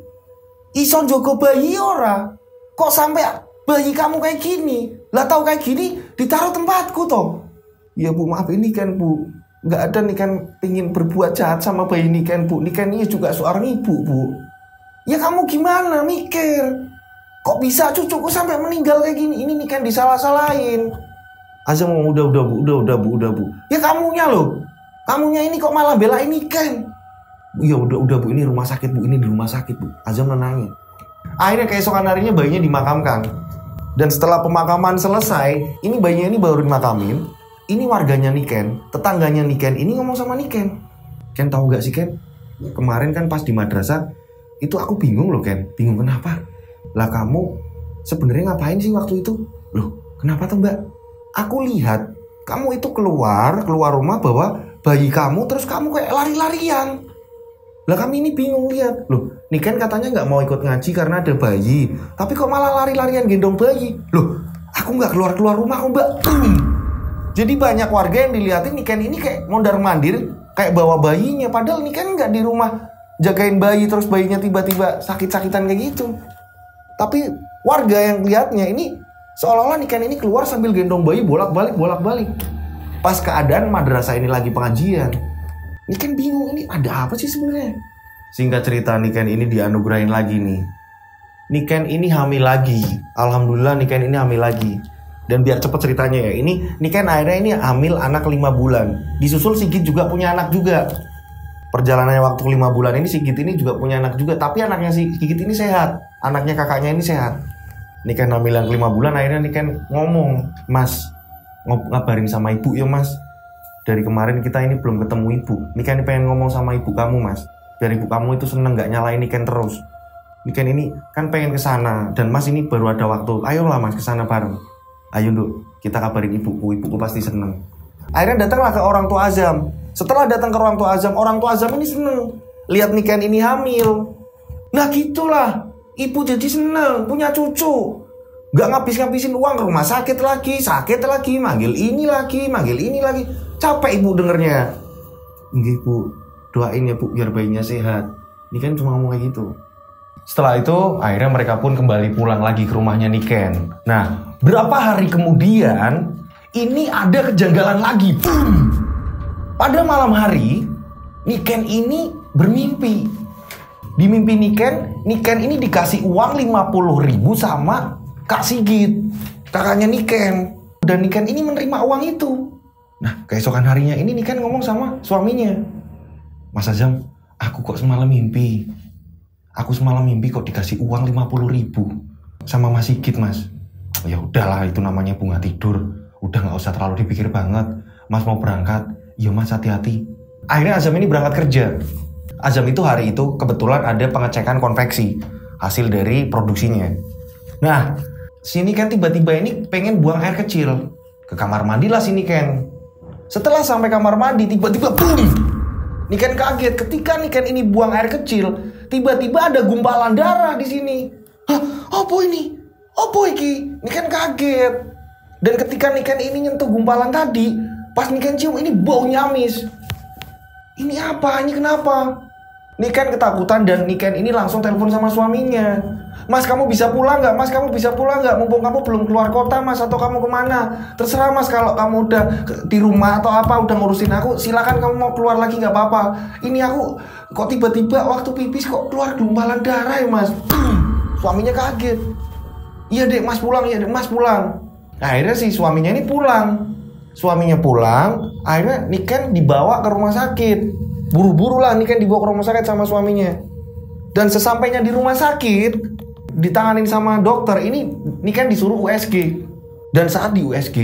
Ison jogo bayi ora? Kok sampai bayi kamu kayak gini? Lah tahu kayak gini ditaruh tempatku toh. Ya bu maaf ini kan bu, nggak ada nih kan pingin berbuat jahat sama bayi Niken bu. Niken ini juga seorang ibu bu. Ya kamu gimana mikir? Kok bisa cucuku sampai meninggal kayak gini? Ini Niken disalah-salahin. Azam ngomong udah bu. Ya kamunya loh. Kamunya ini kok malah belain Niken. Iya udah bu, ini rumah sakit bu, ini di rumah sakit bu. Azam nenangin. Akhirnya keesokan harinya bayinya dimakamkan. Dan setelah pemakaman selesai, ini bayinya ini baru dimakamin. Ini warganya Niken, tetangganya Niken, ini ngomong sama Niken. Ken tahu gak sih Ken? Kemarin kan pas di madrasah, itu aku bingung loh Ken. Bingung kenapa? Lah kamu sebenarnya ngapain sih waktu itu? Loh kenapa tuh mbak? Aku lihat kamu itu keluar rumah bawa bayi kamu, terus kamu kayak lari-larian. Lah kami ini bingung lihat. Loh, Niken katanya nggak mau ikut ngaji karena ada bayi. Tapi kok malah lari-larian gendong bayi? Loh, aku nggak keluar rumah kok mbak. Jadi banyak warga yang dilihatin Niken ini kayak mondar-mandir, kayak bawa bayinya. Padahal Niken nggak di rumah jagain bayi, terus bayinya tiba-tiba sakit-sakitan kayak gitu. Tapi warga yang lihatnya ini seolah-olah Niken ini keluar sambil gendong bayi bolak-balik. Pas keadaan madrasah ini lagi pengajian, Niken bingung ini ada apa sih sebenarnya. Singkat cerita Niken ini dianugerahin lagi nih. Niken ini hamil lagi. Alhamdulillah Niken ini hamil lagi. Dan biar cepet ceritanya ya, ini Niken akhirnya ini hamil anak 5 bulan. Disusul Sigit juga punya anak juga. Perjalanannya waktu 5 bulan ini Sigit ini juga punya anak juga. Tapi anaknya Sigit ini sehat. Anaknya kakaknya ini sehat. Niken hamil yang 5 bulan, akhirnya Niken ngomong, Mas, ngabarin sama ibu ya mas. Dari kemarin kita ini belum ketemu ibu. Niken ini pengen ngomong sama ibu kamu mas. Biar ibu kamu itu seneng gak nyalain Niken terus. Niken ini kan pengen kesana. Dan mas ini baru ada waktu. Ayolah mas kesana bareng. Ayo Nduk, kita kabarin ibuku pasti seneng. Akhirnya datanglah ke orang tua Azam. Setelah datang ke orang tua Azam ini seneng lihat Niken ini hamil. Nah gitulah, ibu jadi seneng punya cucu. Gak ngabis-ngabisin uang ke rumah sakit lagi, manggil ini lagi. Capek ibu dengernya. Nggih bu, doain ya bu biar bayinya sehat. Niken cuma ngomong kayak gitu. Setelah itu akhirnya mereka pun kembali pulang lagi ke rumahnya Niken. Nah, berapa hari kemudian ini ada kejanggalan lagi. Boom! Pada malam hari Niken ini bermimpi. Di mimpi Niken ini dikasih uang 50.000 sama Kak Sigit, kakaknya Niken. Dan Niken ini menerima uang itu. Nah, keesokan harinya ini Niken ngomong sama suaminya. Mas Azam, aku kok semalam mimpi. Aku semalam mimpi kok dikasih uang 50.000 sama Mas Sigit, Mas. Oh, ya udahlah, itu namanya bunga tidur. Udah nggak usah terlalu dipikir banget. Mas mau berangkat? Iya Mas, hati-hati. Akhirnya Azam ini berangkat kerja. Azam itu hari itu kebetulan ada pengecekan konveksi hasil dari produksinya. Nah, si Niken tiba-tiba ini pengen buang air kecil. Ke kamar mandi lah si Niken. Setelah sampai kamar mandi, tiba-tiba boom! Niken kaget ketika Niken ini buang air kecil, tiba-tiba ada gumpalan darah di sini. Hah, apa ini? Apa iki? Niken kaget. Dan ketika Niken ini nyentuh gumpalan tadi, pas Niken cium ini baunya amis. Ini apa? Ini kenapa? Niken ketakutan dan Niken ini langsung telepon sama suaminya. Mas, kamu bisa pulang nggak? Mas, kamu bisa pulang nggak? Mumpung kamu belum keluar kota, Mas, atau kamu kemana? Terserah, Mas. Kalau kamu udah di rumah atau apa, udah ngurusin aku, silakan kamu mau keluar lagi nggak apa-apa. Ini aku kok tiba-tiba waktu pipis kok keluar gumpalan darah ya, Mas. Suaminya kaget. Iya dek, Mas pulang. Iya dek, Mas pulang. Nah, akhirnya si suaminya ini pulang. Suaminya pulang, akhirnya Niken dibawa ke rumah sakit. Buru-buru lah Niken dibawa ke rumah sakit sama suaminya. Dan sesampainya di rumah sakit, ditanganin sama dokter, ini Niken disuruh USG. Dan saat di USG,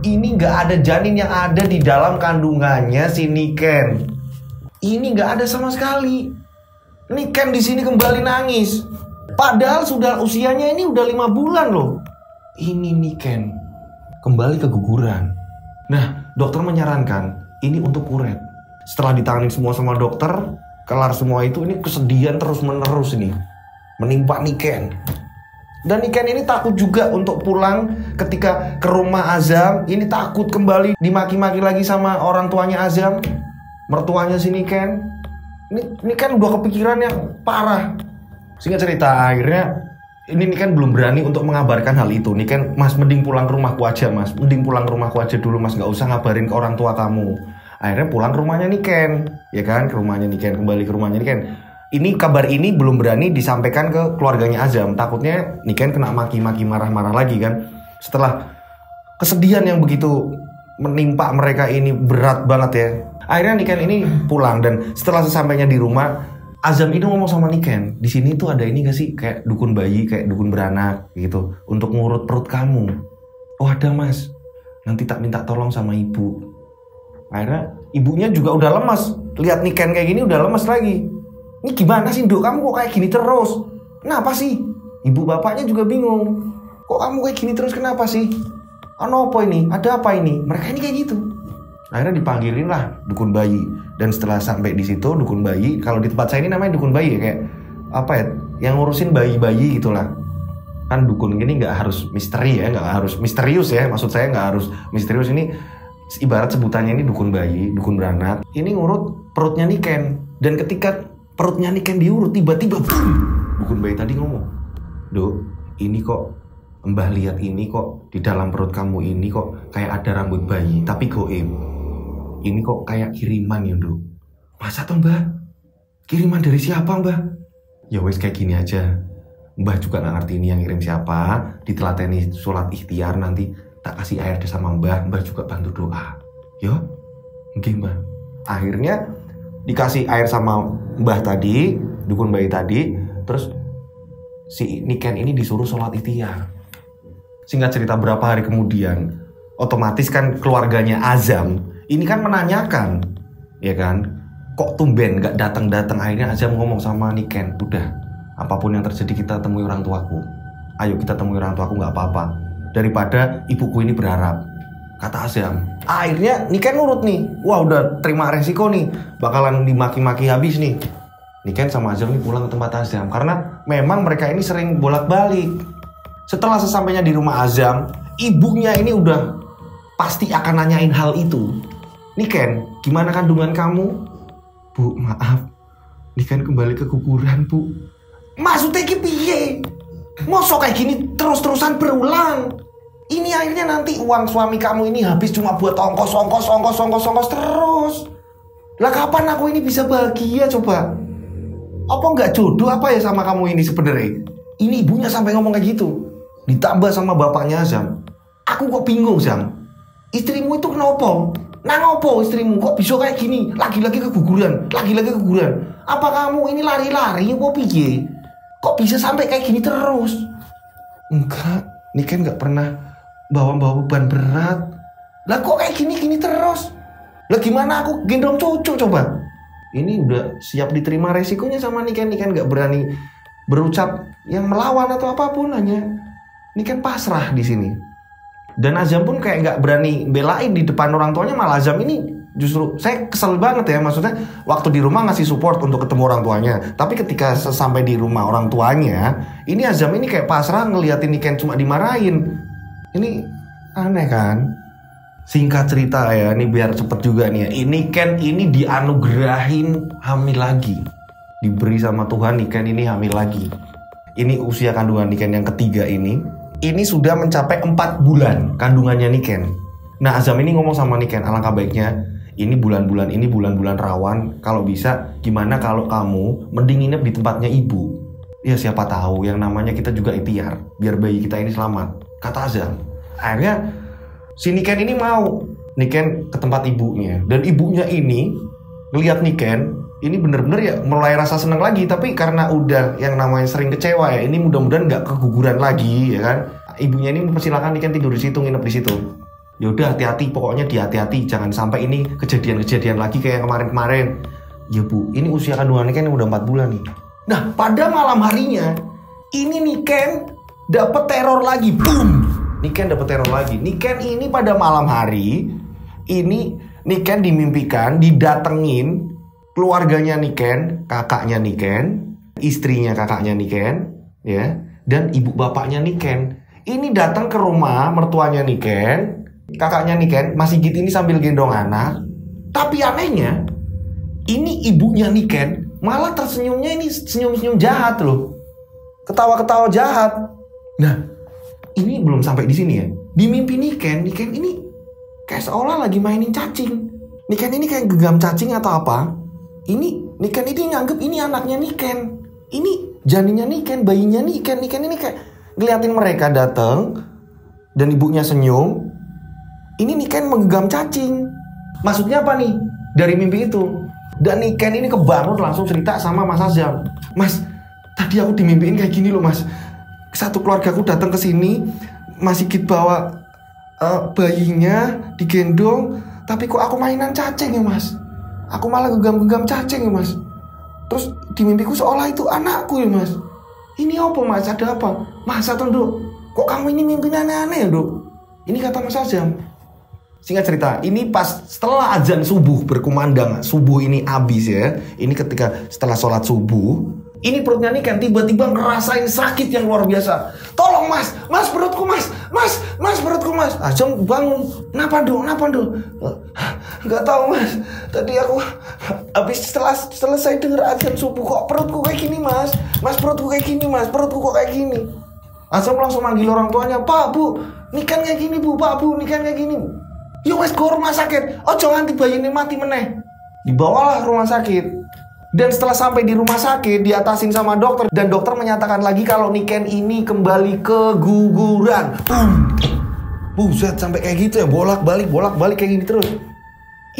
ini nggak ada janin yang ada di dalam kandungannya si Niken. Ini nggak ada sama sekali. Niken di sini kembali nangis. Padahal sudah usianya ini udah 5 bulan loh. Ini Niken kembali keguguran. Nah, dokter menyarankan ini untuk kuret. Setelah ditanganin semua sama dokter, kelar semua itu, ini kesedihan terus-menerus ini menimpa Niken. Dan Niken ini takut juga untuk pulang ketika ke rumah Azam. Ini takut kembali dimaki-maki lagi sama orang tuanya Azam, mertuanya si Niken. Ini kan udah kepikiran yang parah. Singkat cerita, akhirnya ini Niken belum berani untuk mengabarkan hal itu. Niken, Mas, mending pulang ke rumahku aja, Mas. Mending pulang ke rumahku aja dulu, Mas. Nggak usah ngabarin ke orang tua kamu. Akhirnya pulang ke rumahnya Niken, ya kan? Ke rumahnya Niken, kembali ke rumahnya Niken. Ini kabar ini belum berani disampaikan ke keluarganya Azam. Takutnya Niken kena maki-maki, marah-marah lagi kan. Setelah kesedihan yang begitu menimpa mereka ini berat banget ya. Akhirnya Niken ini pulang dan setelah sesampainya di rumah, Azam ini ngomong sama Niken, di sini tuh ada ini gak sih kayak dukun bayi, kayak dukun beranak gitu untuk ngurut perut kamu. Oh ada mas, nanti tak minta tolong sama ibu. Akhirnya ibunya juga udah lemas, lihat Niken kayak gini udah lemas lagi. Ini gimana sih Nduk, kamu kok kayak gini terus? Kenapa sih? Ibu bapaknya juga bingung. Kok kamu kayak gini terus, kenapa sih? Ano apa ini? Ada apa ini? Mereka ini kayak gitu. Akhirnya dipanggilin lah dukun bayi. Dan setelah sampai di situ dukun bayi, kalau di tempat saya ini namanya dukun bayi ya, kayak apa ya? Yang ngurusin bayi-bayi gitulah. Kan dukun gini nggak harus misteri ya, nggak harus misterius ya. Maksud saya nggak harus misterius, ini ibarat sebutannya ini dukun bayi, dukun beranak. Ini ngurut perutnya Niken. Dan ketika perutnya Niken diurut, tiba-tiba boom, dukun bayi tadi ngomong, Dok, ini kok Mbah lihat ini kok di dalam perut kamu ini kok kayak ada rambut bayi tapi goib. Ini kok kayak kiriman ya Nduk. Masa tuh Mbah? Kiriman dari siapa Mbah? Ya wes kayak gini aja. Mbah juga gak ngerti ini yang ngirim siapa. Ditelateni sholat ikhtiar, nanti tak kasih air sama Mbah. Mbah juga bantu doa. Yo, mungkin Mbah. Akhirnya dikasih air sama Mbah tadi, dukun bayi tadi. Terus si Niken ini disuruh sholat ikhtiar. Singkat cerita berapa hari kemudian, otomatis kan keluarganya Azam ini kan menanyakan, ya kan, kok tumben gak datang-datang. Akhirnya Azam ngomong sama Niken, udah, apapun yang terjadi kita temui orang tuaku. Ayo kita temui orang tuaku, gak apa-apa. Daripada ibuku ini berharap, kata Azam. Akhirnya Niken nurut nih, wah udah terima resiko nih, bakalan dimaki-maki habis nih. Niken sama Azam nih pulang ke tempat Azam, karena memang mereka ini sering bolak-balik. Setelah sesampainya di rumah Azam, ibunya ini udah pasti akan nanyain hal itu. Niken, gimana kandungan kamu? Bu, maaf, Niken kembali ke kuburan, Bu. Maksudnya ki piye? Mosok kayak gini terus-terusan berulang. Ini akhirnya nanti uang suami kamu ini habis cuma buat ongkos terus. Lah kapan aku ini bisa bahagia coba? Apa nggak jodoh apa ya sama kamu ini sebenarnya? Ini ibunya sampai ngomong kayak gitu. Ditambah sama bapaknya Azam. Aku kok bingung Zam. Istrimu itu kenapa? Nang opo istrimu kok bisa kayak gini? Lagi-lagi keguguran. Apa kamu ini lari-lari apa piye? Kok bisa sampai kayak gini terus? Enggak, Niken nggak pernah bawa beban berat. Lah kok kayak gini terus? Lah gimana aku gendong cucu coba? Ini udah siap diterima resikonya sama Niken. Niken nggak berani berucap yang melawan atau apapun, hanya Niken pasrah di sini. Dan Azam pun kayak nggak berani belain di depan orang tuanya, malah Azam ini justru, saya kesel banget ya, maksudnya waktu di rumah ngasih support untuk ketemu orang tuanya, tapi ketika sampai di rumah orang tuanya, ini Azam ini kayak pasrah ngeliatin Niken cuma dimarahin. Ini aneh kan? Singkat cerita ya, ini biar cepet juga nih ya, Niken ini dianugerahin hamil lagi, diberi sama Tuhan Niken ini hamil lagi. Ini usia kandungan Niken yang ketiga ini sudah mencapai 4 bulan kandungannya Niken. Nah Azam ini ngomong sama Niken, alangkah baiknya ini bulan-bulan rawan, kalau bisa gimana kalau kamu mending nginep di tempatnya ibu. Ya siapa tahu, yang namanya kita juga ikhtiar biar bayi kita ini selamat, kata Azam. Akhirnya si Niken ini mau, Niken ke tempat ibunya, dan ibunya ini ngelihat Niken ini bener-bener ya mulai rasa seneng lagi. Tapi karena udah yang namanya sering kecewa ya, ini mudah-mudahan nggak keguguran lagi ya kan. Ibunya ini mempersilahkan Niken tidur di situ, nginep di situ. Ya udah hati-hati, pokoknya hati-hati, jangan sampai ini kejadian-kejadian lagi kayak kemarin-kemarin. Ya Bu, ini usia kandungan Niken udah 4 bulan nih. Nah pada malam harinya ini Niken dapet teror lagi, boom. Niken dapet teror lagi. Niken ini pada malam hari ini Niken dimimpikan didatengin keluarganya Niken, kakaknya Niken, istrinya kakaknya Niken, ya, dan ibu bapaknya Niken. Ini datang ke rumah mertuanya Niken, kakaknya Niken, Mas Sigit ini sambil gendong anak. Tapi anehnya, ini ibunya Niken malah tersenyumnya ini senyum-senyum jahat loh, ketawa-ketawa jahat. Nah, ini belum sampai di sini ya. Di mimpi Niken ini kayak seolah lagi mainin cacing. Niken ini kayak genggam cacing atau apa. Ini Niken ini nganggep ini anaknya Niken. Ini janinnya Niken, bayinya Niken. Niken ini kayak ngeliatin mereka datang dan ibunya senyum. Ini Niken menggenggam cacing. Maksudnya apa nih? dari mimpi itu. Dan Niken ini kebangun langsung cerita sama Mas Azam. Mas, tadi aku dimimpiin kayak gini loh mas. Satu keluarga aku datang ke sini, Mas Sigit bawa bayinya digendong, tapi kok aku mainan cacing ya mas. Aku malah genggam-genggam cacing ya mas. Terus di mimpiku seolah itu anakku ya mas. Ini apa mas? Ada apa? Masa tuh Dok, kok kamu ini mimpinya aneh-aneh ya Dok? Ini kata Mas Azam. Singkat cerita, ini pas setelah azan subuh berkumandang, subuh ini habis ya. Ini ketika setelah sholat subuh, ini perutnya Niken tiba-tiba ngerasain sakit yang luar biasa. Tolong mas, mas perutku mas, mas perutku mas. Azam bangun, kenapa Dok? Nggak tahu mas. Tadi aku habis setelah selesai denger azan subuh kok perutku kayak gini mas, perutku kayak gini mas, perutku kok kayak gini. Azam langsung manggil orang tuanya, Pak Bu, Niken kayak gini Bu, Pak Bu, Niken kayak gini. Yo wes go rumah sakit. Ojo nganti bayi ini mati meneh. Dibawalah rumah sakit. Dan setelah sampai di rumah sakit, diatasin sama dokter, dan dokter menyatakan lagi kalau Niken ini kembali keguguran. Buset, sampai kayak gitu ya, bolak-balik kayak gini terus.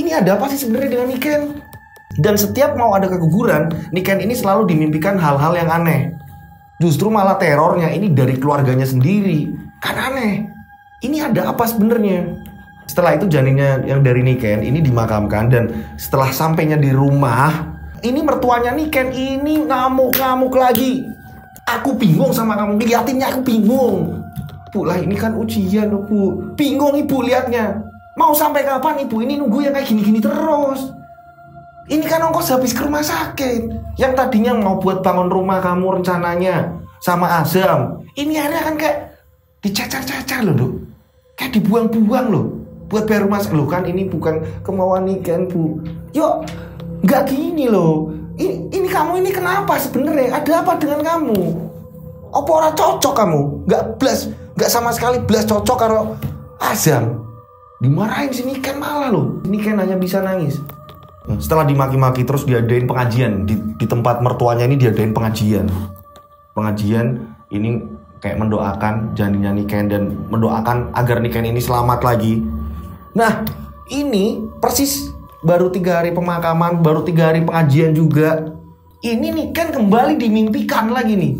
Ini ada apa sih sebenarnya dengan Niken? Dan setiap mau ada keguguran, Niken ini selalu dimimpikan hal-hal yang aneh. Justru malah terornya ini dari keluarganya sendiri. Kan aneh. Ini ada apa sebenarnya? Setelah itu janinnya yang dari Niken ini dimakamkan, dan setelah sampainya di rumah, ini mertuanya Niken ini ngamuk-ngamuk lagi. Aku bingung sama kamu, liatinnya aku bingung. Bu lah ini kan ujian loh Bu. Bingung ibu liatnya. Mau sampai kapan ibu ini nunggu yang kayak gini-gini terus? Ini kan ongkos habis ke rumah sakit. Yang tadinya mau buat bangun rumah kamu rencananya sama Azam, ini akhirnya kan kayak dicecar-cecar loh Dok. Kayak dibuang-buang loh. Buat bayar rumah sakit. Loh kan ini bukan kemauan Niken Bu. Yuk, nggak gini loh. Ini kamu ini kenapa sebenarnya? Ada apa dengan kamu? Apa orang cocok kamu? Nggak sama sekali belas cocok karo Azam. Dimarahin si Niken malah loh. Niken hanya bisa nangis. Setelah dimaki-maki terus diadain pengajian di tempat mertuanya ini, diadain pengajian. Pengajian ini kayak mendoakan janinnya Niken dan mendoakan agar Niken ini selamat lagi. Nah, ini persis baru 3 hari pemakaman, baru 3 hari pengajian juga. Ini Niken kembali dimimpikan lagi nih.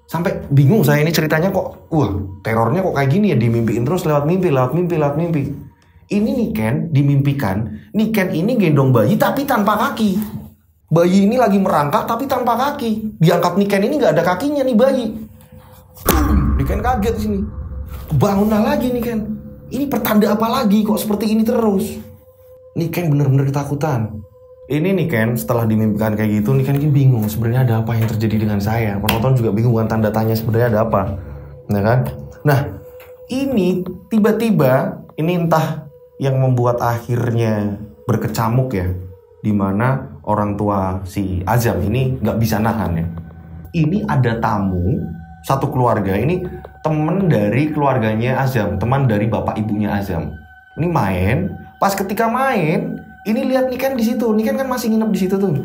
Sampai bingung saya ini ceritanya kok, terornya kok kayak gini ya, dimimpiin terus lewat mimpi. Ini Niken dimimpikan, Niken ini gendong bayi tapi tanpa kaki. Bayi ini lagi merangkak tapi tanpa kaki. Diangkat Niken ini nggak ada kakinya nih bayi. Niken kaget di sini. Bangunlah lagi Niken. Ini pertanda apa lagi kok seperti ini terus? Niken bener-bener ketakutan. Ini Niken setelah dimimpikan kayak gitu, Niken ini bingung sebenarnya ada apa yang terjadi dengan saya. Penonton juga bingung kan, tanda tanya sebenarnya ada apa, ya kan? Nah, ini tiba-tiba ini entah yang membuat akhirnya berkecamuk ya, dimana orang tua si Azam ini nggak bisa nahan ya. Ini ada tamu satu keluarga, ini teman dari keluarganya Azam, teman dari bapak ibunya Azam. Ini main, pas ketika main, ini lihat Niken di situ. Niken kan masih nginep di situ tuh.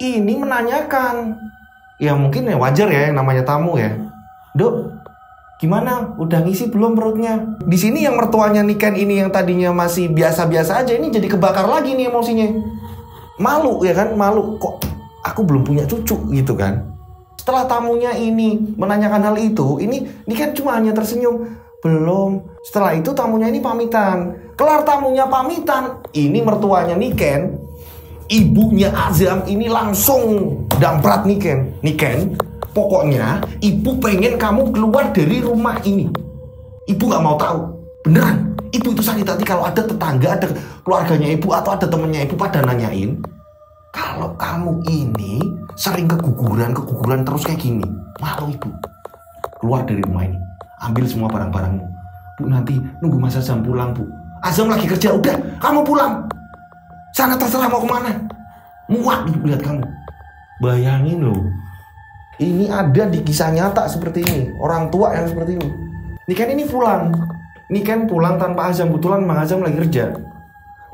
Ini menanyakan, ya mungkin ya wajar ya yang namanya tamu ya. Dok, gimana? Udah ngisi belum perutnya? Di sini yang mertuanya Niken ini yang tadinya masih biasa-biasa aja, ini jadi kebakar lagi nih emosinya. Malu ya kan, malu kok aku belum punya cucu gitu kan. Setelah tamunya ini menanyakan hal itu, ini kan cuma hanya tersenyum. Belum. Setelah itu tamunya ini pamitan. Kelar tamunya pamitan, ini mertuanya Niken, ibunya Azam ini langsung damprat Niken. Niken, pokoknya ibu pengen kamu keluar dari rumah ini. Ibu gak mau tahu. Beneran. Ibu itu sakit hati kalau ada tetangga, ada keluarganya ibu atau ada temennya ibu pada nanyain, kalau kamu ini sering keguguran terus kayak gini, malu ibu. Keluar dari rumah ini, ambil semua barang-barangmu. Bu, nanti nunggu Mas Azam pulang Bu. Azam lagi kerja, udah kamu pulang. Sana terserah mau kemana. Muak ibu lihat kamu. Bayangin loh, ini ada di kisah nyata seperti ini. Orang tua yang seperti ini. Niken ini pulang. Niken pulang tanpa Azam, kebetulan Mang Azam lagi kerja.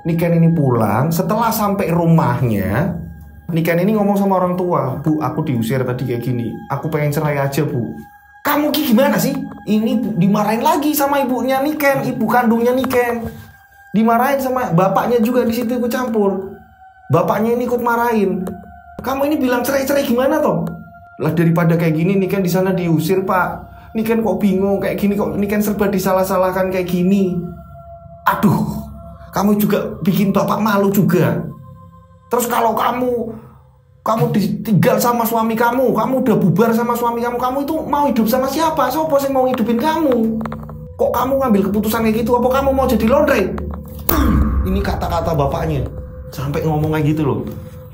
Niken ini pulang, setelah sampai rumahnya, Niken ini ngomong sama orang tua, Bu, aku diusir tadi kayak gini, aku pengen cerai aja Bu. Kamu gimana sih? Ini dimarahin lagi sama ibunya Niken, ibu kandungnya Niken. Dimarahin sama bapaknya juga di situ ikut campur. Bapaknya ini ikut marahin. Kamu ini bilang cerai-cerai gimana toh? Lah daripada kayak gini Niken di sana diusir pak. Niken kok bingung kayak gini, kok Niken serba disalah-salahkan kayak gini. Aduh, kamu juga bikin bapak malu juga. Terus kalau kamu ditinggal sama suami kamu udah bubar sama suami kamu itu mau hidup sama siapa? Siapa sih mau hidupin kamu? Kok kamu ngambil keputusan kayak gitu? Apa kamu mau jadi laundry? Ini kata-kata bapaknya sampai ngomong kayak gitu loh.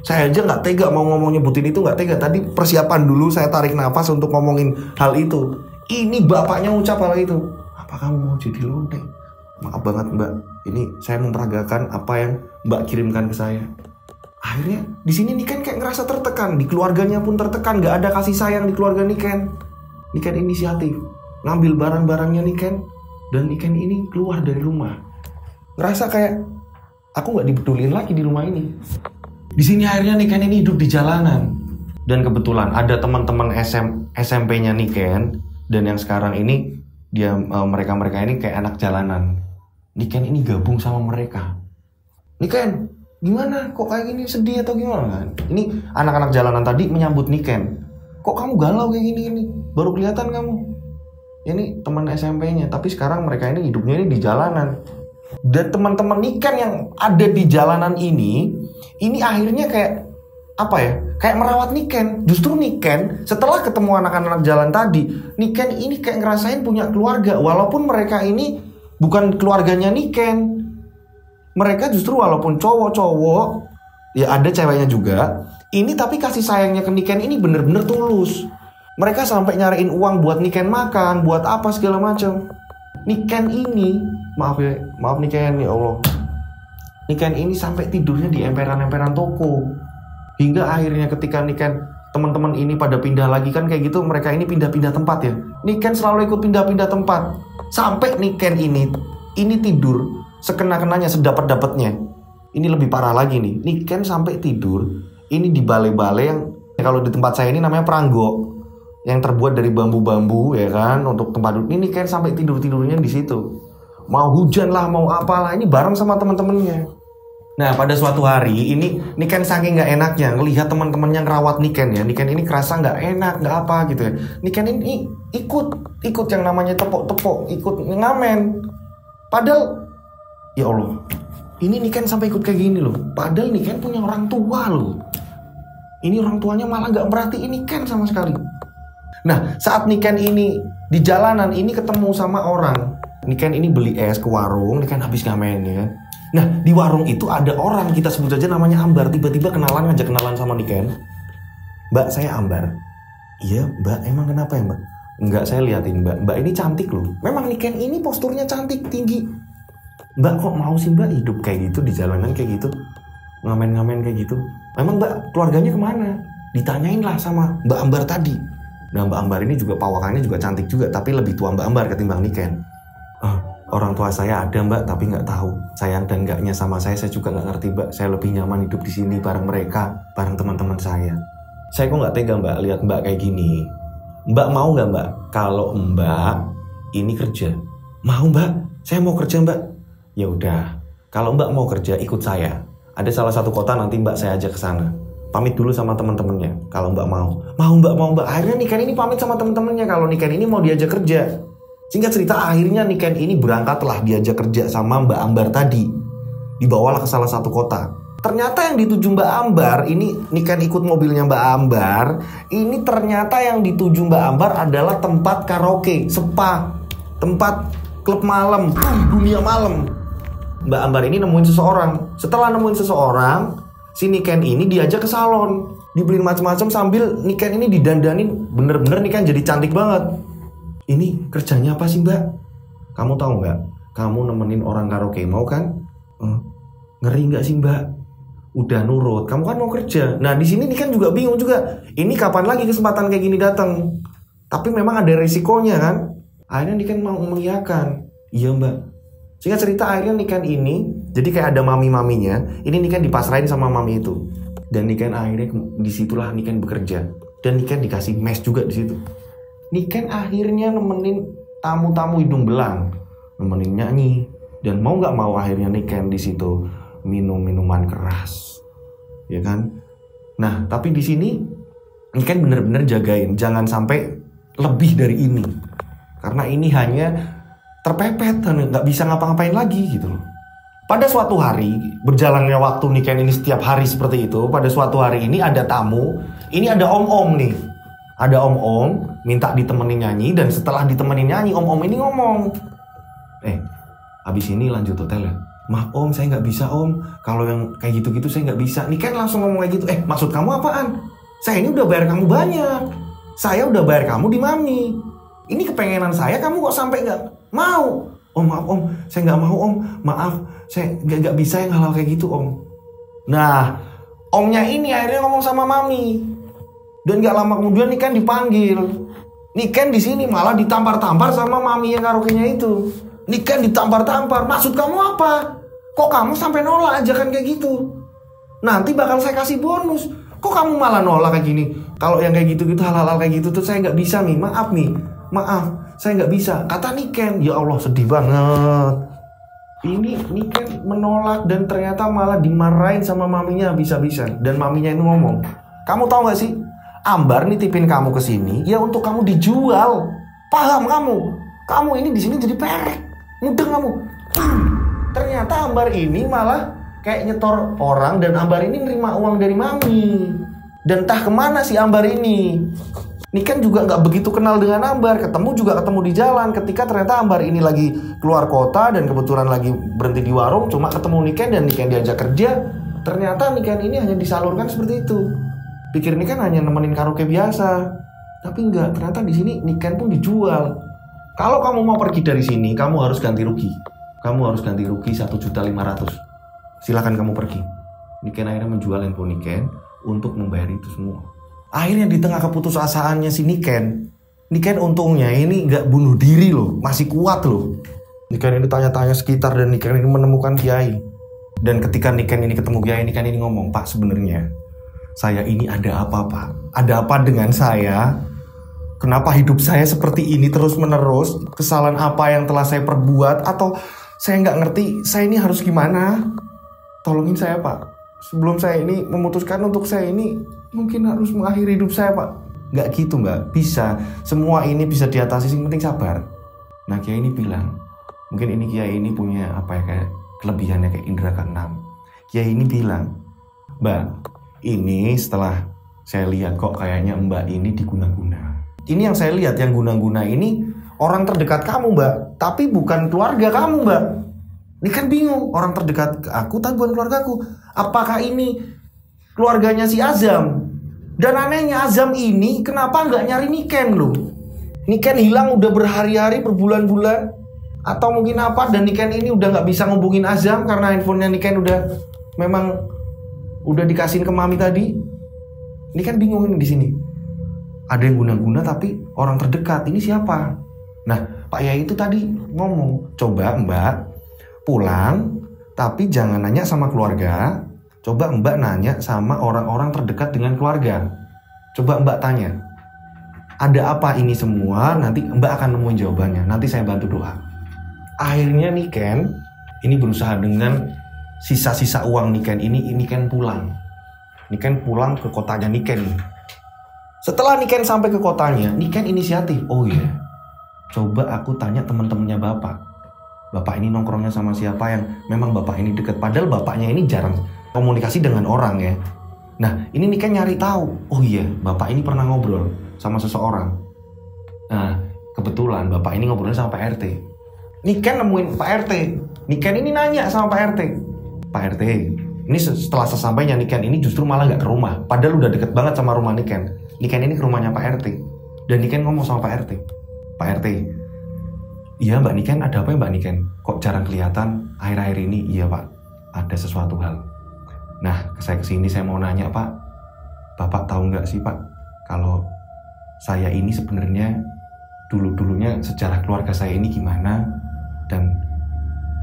Saya aja nggak tega mau ngomong nyebutin itu, nggak tega. Tadi persiapan dulu, saya tarik nafas untuk ngomongin hal itu. Ini bapaknya ucap hal itu. Apa kamu mau jadi laundry? Maaf banget mbak, ini saya memperagakan apa yang mbak kirimkan ke saya. Akhirnya di sini Niken kayak ngerasa tertekan, di keluarganya pun tertekan, nggak ada kasih sayang di keluarga Niken. Niken inisiatif ngambil barang-barangnya Niken, dan Niken ini keluar dari rumah. Ngerasa kayak aku nggak dibedulin lagi di rumah ini. Di sini akhirnya Niken ini hidup di jalanan. Dan kebetulan ada teman-teman SMP-nya Niken, dan yang sekarang ini mereka ini kayak anak jalanan. Niken ini gabung sama mereka. Niken, gimana? Kok kayak gini, sedih atau gimana? Ini anak-anak jalanan tadi menyambut Niken. Kok kamu galau kayak gini? Baru kelihatan kamu. Ini teman SMP-nya, tapi sekarang mereka ini hidupnya ini di jalanan. Dan teman-teman Niken yang ada di jalanan ini akhirnya kayak apa ya? Kayak merawat Niken. Justru Niken setelah ketemu anak-anak jalan tadi, Niken ini kayak ngerasain punya keluarga, walaupun mereka ini bukan keluarganya Niken. Mereka justru walaupun cowok-cowok, ya ada ceweknya juga, ini tapi kasih sayangnya ke Niken ini bener-bener tulus. Mereka sampai nyariin uang buat Niken makan, buat apa segala macam. Niken ini, maaf Niken, ya Allah. Niken ini sampai tidurnya di emperan-emperan toko. Hingga akhirnya ketika Niken, teman-teman ini pada pindah lagi kan kayak gitu, mereka ini pindah-pindah tempat ya. Niken selalu ikut pindah-pindah tempat. Sampai Niken ini tidur sekena-kenanya, sedapat-dapatnya. Ini lebih parah lagi nih. Niken sampai tidur ini di balai-balai yang kalau di tempat saya ini namanya peranggo, yang terbuat dari bambu-bambu ya kan, untuk tempat duduk. Ini Niken sampai tidurnya di situ. Mau hujan lah, mau apalah, ini bareng sama teman-temannya. Nah, pada suatu hari ini Niken saking nggak enaknya ngelihat teman-temannya ngerawat Niken ya. Niken ini kerasa nggak enak, nggak apa gitu ya. Niken ini ikut yang namanya tepok-tepok, ikut ngamen. Padahal ya Allah, ini Niken sampai ikut kayak gini loh. Padahal Niken punya orang tua loh. Ini orang tuanya malah nggak merhatiin Niken sama sekali. Nah, saat Niken ini di jalanan ini ketemu sama orang. Niken ini beli es ke warung, Niken habis ngamen ya. Nah, di warung itu ada orang, kita sebut aja namanya Ambar. Tiba-tiba ngajak kenalan sama Niken. Mbak, saya Ambar. Iya, Mbak, emang kenapa ya Mbak? Enggak, saya liatin Mbak. Mbak ini cantik loh. Memang Niken ini posturnya cantik, tinggi. Mbak, kok mau sih Mbak hidup kayak gitu, di jalanan kayak gitu, ngamen-ngamen kayak gitu? Memang Mbak, keluarganya kemana? Ditanyain lah sama Mbak Ambar tadi. Nah, Mbak Ambar ini juga pawakannya juga cantik juga, tapi lebih tua Mbak Ambar ketimbang Niken. Orang tua saya ada Mbak, tapi nggak tahu sayang dan nggaknya sama saya juga nggak ngerti Mbak. Saya lebih nyaman hidup di sini bareng mereka, bareng teman-teman saya. Saya kok nggak tega Mbak lihat Mbak kayak gini. Mbak mau nggak Mbak kalau Mbak ini kerja? Mau Mbak, saya mau kerja Mbak. Ya udah, kalau Mbak mau kerja ikut saya. Ada salah satu kota, nanti Mbak saya ajak ke sana. Pamit dulu sama teman-temannya. Kalau Mbak mau Mbak. Akhirnya Niken ini pamit sama teman-temannya kalau Niken ini mau diajak kerja. Singkat cerita, akhirnya Niken ini berangkatlah diajak kerja sama Mbak Ambar tadi. Dibawalah ke salah satu kota. Ternyata yang dituju Mbak Ambar, ini Niken ikut mobilnya Mbak Ambar. Ini ternyata yang dituju Mbak Ambar adalah tempat karaoke, spa, tempat klub malam, dunia malam. Mbak Ambar ini nemuin seseorang. Setelah nemuin seseorang, si Niken ini diajak ke salon. Dibeliin macam-macam sambil Niken ini didandanin. Bener-bener Niken jadi cantik banget. Ini kerjanya apa sih Mbak? Kamu tahu nggak? Kamu nemenin orang karaoke, mau kan? Ngeri nggak sih Mbak? Udah nurut, kamu kan mau kerja. Nah di sini Niken juga bingung juga. Ini kapan lagi kesempatan kayak gini datang? Tapi memang ada risikonya kan? Akhirnya Niken mau mengiyakan. Iya Mbak. Singkat cerita akhirnya Niken ini, jadi kayak ada mami-maminya. Ini Niken dipasrahin sama mami itu. Dan Niken akhirnya disitulah Niken bekerja. Dan Niken dikasih mes juga di situ. Niken akhirnya nemenin tamu-tamu hidung belang, nemenin nyanyi, dan mau nggak mau akhirnya Niken di situ minum minuman keras. ya kan? Nah, tapi di sini Niken bener-bener jagain, jangan sampai lebih dari ini. Karena ini hanya terpepet, nggak bisa ngapa-ngapain lagi gitu loh. Pada suatu hari, berjalannya waktu Niken ini setiap hari seperti itu. Pada suatu hari ini ada tamu, ini ada om-om nih. Ada om-om minta ditemenin nyanyi, dan setelah ditemenin nyanyi, om-om ini ngomong, habis ini lanjut hotel ya? Maaf om, saya nggak bisa om. Kalau yang kayak gitu-gitu saya nggak bisa. Niken langsung ngomong kayak gitu. Maksud kamu apaan? Saya ini udah bayar kamu banyak. Saya udah bayar kamu di Mami. Ini kepengenan saya, kamu kok sampai nggak mau? Oh maaf om, saya nggak mau om. Maaf, saya nggak bisa yang hal-hal kayak gitu om. Nah, omnya ini akhirnya ngomong sama Mami. Dan nggak lama kemudian Niken dipanggil. Niken di sini malah ditampar-tampar sama Mami yang karaoke-nya itu. Niken ditampar-tampar. Maksud kamu apa? Kok kamu sampai nolak ajakan kayak gitu? Nanti bakal saya kasih bonus. Kok kamu malah nolak kayak gini? Kalau yang kayak gitu-gitu, hal-hal kayak gitu tuh saya nggak bisa nih. Maaf nih, maaf, saya nggak bisa. Kata Niken. Ya Allah, sedih banget. Ini Niken menolak dan ternyata malah dimarahin sama maminya habis-habisan. Dan maminya ini ngomong, kamu tahu nggak sih? Ambar nitipin kamu ke sini ya untuk kamu dijual. Paham kamu? Kamu ini di sini jadi perek. Mudeng kamu. Ternyata Ambar ini malah kayak nyetor orang, dan Ambar ini nerima uang dari Mami. Dan entah kemana si Ambar ini. Niken juga nggak begitu kenal dengan Ambar. Ketemu di jalan. Ketika ternyata Ambar ini lagi keluar kota dan kebetulan lagi berhenti di warung, cuma ketemu Niken dan Niken diajak kerja. Ternyata Niken ini hanya disalurkan seperti itu. Pikir Niken hanya nemenin karaoke biasa. Tapi enggak, ternyata di sini Niken pun dijual. Kalau kamu mau pergi dari sini, kamu harus ganti rugi. Kamu harus ganti rugi 1.500.000. Silakan kamu pergi. Niken akhirnya menjual handphone Niken untuk membayar itu semua. Akhirnya di tengah keputusasaannya si Niken untungnya ini nggak bunuh diri loh, masih kuat loh. Niken ini tanya-tanya sekitar dan Niken ini menemukan Kiai. Dan ketika Niken ini ketemu Kiai, Niken ini ngomong, Pak sebenarnya saya ini ada apa Pak? Ada apa dengan saya? Kenapa hidup saya seperti ini terus-menerus? Kesalahan apa yang telah saya perbuat? Atau saya nggak ngerti, saya ini harus gimana? Tolongin saya Pak. Sebelum saya ini memutuskan untuk saya ini mungkin harus mengakhiri hidup saya Pak. Nggak gitu Mbak, bisa. Semua ini bisa diatasi, yang penting sabar. Nah Kiai ini bilang, mungkin ini Kiai ini punya apa ya, kayak kelebihannya kayak indera keenam. Kiai ini bilang, Mbak, ini setelah saya lihat kok kayaknya Mbak ini diguna-guna. Ini yang saya lihat, yang guna-guna ini orang terdekat kamu Mbak, tapi bukan keluarga kamu Mbak. Ini kan bingung, orang terdekat ke aku tapi bukan keluarga aku. Apakah ini keluarganya si Azam? Dan anehnya Azam ini kenapa nggak nyari Niken loh? Niken hilang udah berhari-hari, berbulan-bulan. Atau mungkin apa, dan Niken ini udah nggak bisa ngubungin Azam karena handphonenya Niken udah dikasihin ke Mami tadi. Ini kan bingung ini di sini. Ada yang guna-guna tapi orang terdekat ini siapa? Nah Pak Yai itu tadi ngomong, coba Mbak pulang tapi jangan nanya sama keluarga. Coba Mbak nanya sama orang-orang terdekat dengan keluarga. Coba Mbak tanya, ada apa ini semua? Nanti Mbak akan nemuin jawabannya. Nanti saya bantu doa. Akhirnya Niken ini berusaha dengan sisa-sisa uang Niken ini Niken pulang. Niken pulang ke kotanya Niken. Setelah Niken sampai ke kotanya, Niken inisiatif. Oh iya, coba aku tanya teman-temannya Bapak. Bapak ini nongkrongnya sama siapa yang memang Bapak ini dekat. Padahal Bapaknya ini jarang komunikasi dengan orang ya. Nah ini Niken nyari tahu. Oh iya, Bapak ini pernah ngobrol sama seseorang. Nah kebetulan Bapak ini ngobrolnya sama Pak RT. Niken nemuin Pak RT. Niken ini nanya sama Pak RT. Pak RT, ini setelah sesampainya Niken ini justru malah gak ke rumah. Padahal udah deket banget sama rumah Niken. Niken ini ke rumahnya Pak RT. Dan Niken ngomong sama Pak RT. Pak RT, iya Mbak Niken, ada apa ya Mbak Niken? Kok jarang kelihatan akhir-akhir ini? Iya Pak, ada sesuatu hal. Nah saya kesini saya mau nanya Pak. Bapak tahu gak sih Pak, kalau saya ini sebenarnya dulunya sejarah keluarga saya ini gimana? Dan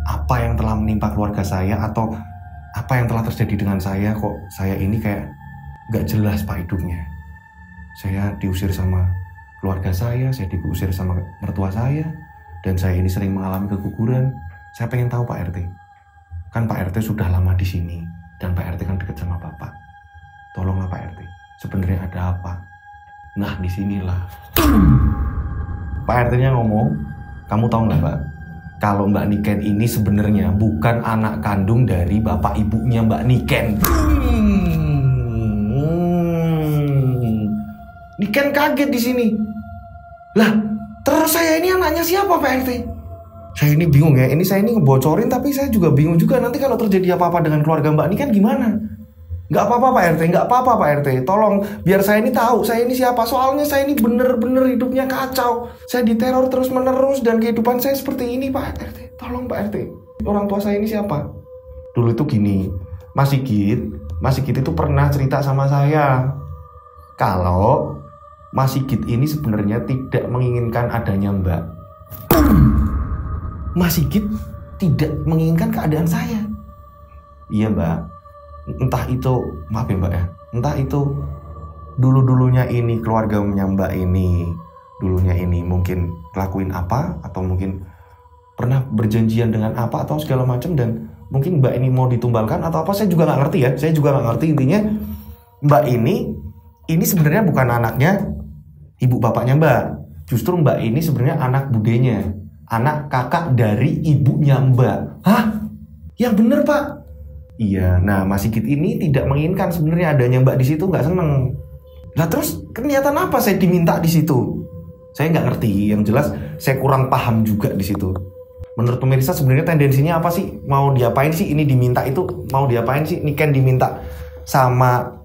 apa yang telah menimpa keluarga saya, atau apa yang telah terjadi dengan saya, kok saya ini kayak gak jelas Pak hidupnya. Saya diusir sama keluarga saya diusir sama mertua saya, dan saya ini sering mengalami keguguran. Saya pengen tahu Pak RT. Kan Pak RT sudah lama di sini, dan Pak RT kan dekat sama Bapak. Tolonglah Pak RT, sebenarnya ada apa? Nah disinilah Pak RT-nya ngomong, kamu tahu nggak Mbak? Kalau Mbak Niken ini sebenarnya bukan anak kandung dari bapak ibunya Mbak Niken. Niken kaget di sini. Lah, terus saya ini anaknya siapa Pak RT? Saya ini bingung ya. Ini saya ini ngebocorin tapi saya juga bingung juga nanti kalau terjadi apa-apa dengan keluarga Mbak Niken gimana? Nggak apa-apa Pak RT, nggak apa-apa Pak RT. Tolong biar saya ini tahu saya ini siapa. Soalnya saya ini bener-bener hidupnya kacau. Saya diteror terus-menerus dan kehidupan saya seperti ini Pak RT. Tolong Pak RT. Orang tua saya ini siapa? Dulu itu gini, Mas Sigit itu pernah cerita sama saya. Kalau Mas Sigit ini sebenarnya tidak menginginkan adanya Mbak. Mas Sigit tidak menginginkan keadaan saya. Iya Mbak. Entah itu, maaf ya Mbak ya, entah itu dulunya ini keluarganya Mbak ini, dulunya ini mungkin lakuin apa, atau mungkin pernah berjanjian dengan apa, atau segala macam, dan mungkin Mbak ini mau ditumbalkan, atau apa, saya juga nggak ngerti ya, saya juga nggak ngerti. Intinya Mbak ini sebenarnya bukan anaknya ibu bapaknya Mbak, justru Mbak ini sebenarnya anak budenya, anak kakak dari ibunya Mbak. Hah? Yang bener Pak? Iya, nah Mas Sigit ini tidak menginginkan sebenarnya adanya Mbak di situ, nggak seneng. Nah terus kelihatan apa saya diminta di situ? Saya nggak ngerti. Yang jelas saya kurang paham juga di situ. Menurut pemirsa sebenarnya tendensinya apa sih? Mau diapain sih? Ini diminta itu mau diapain sih? Niken diminta sama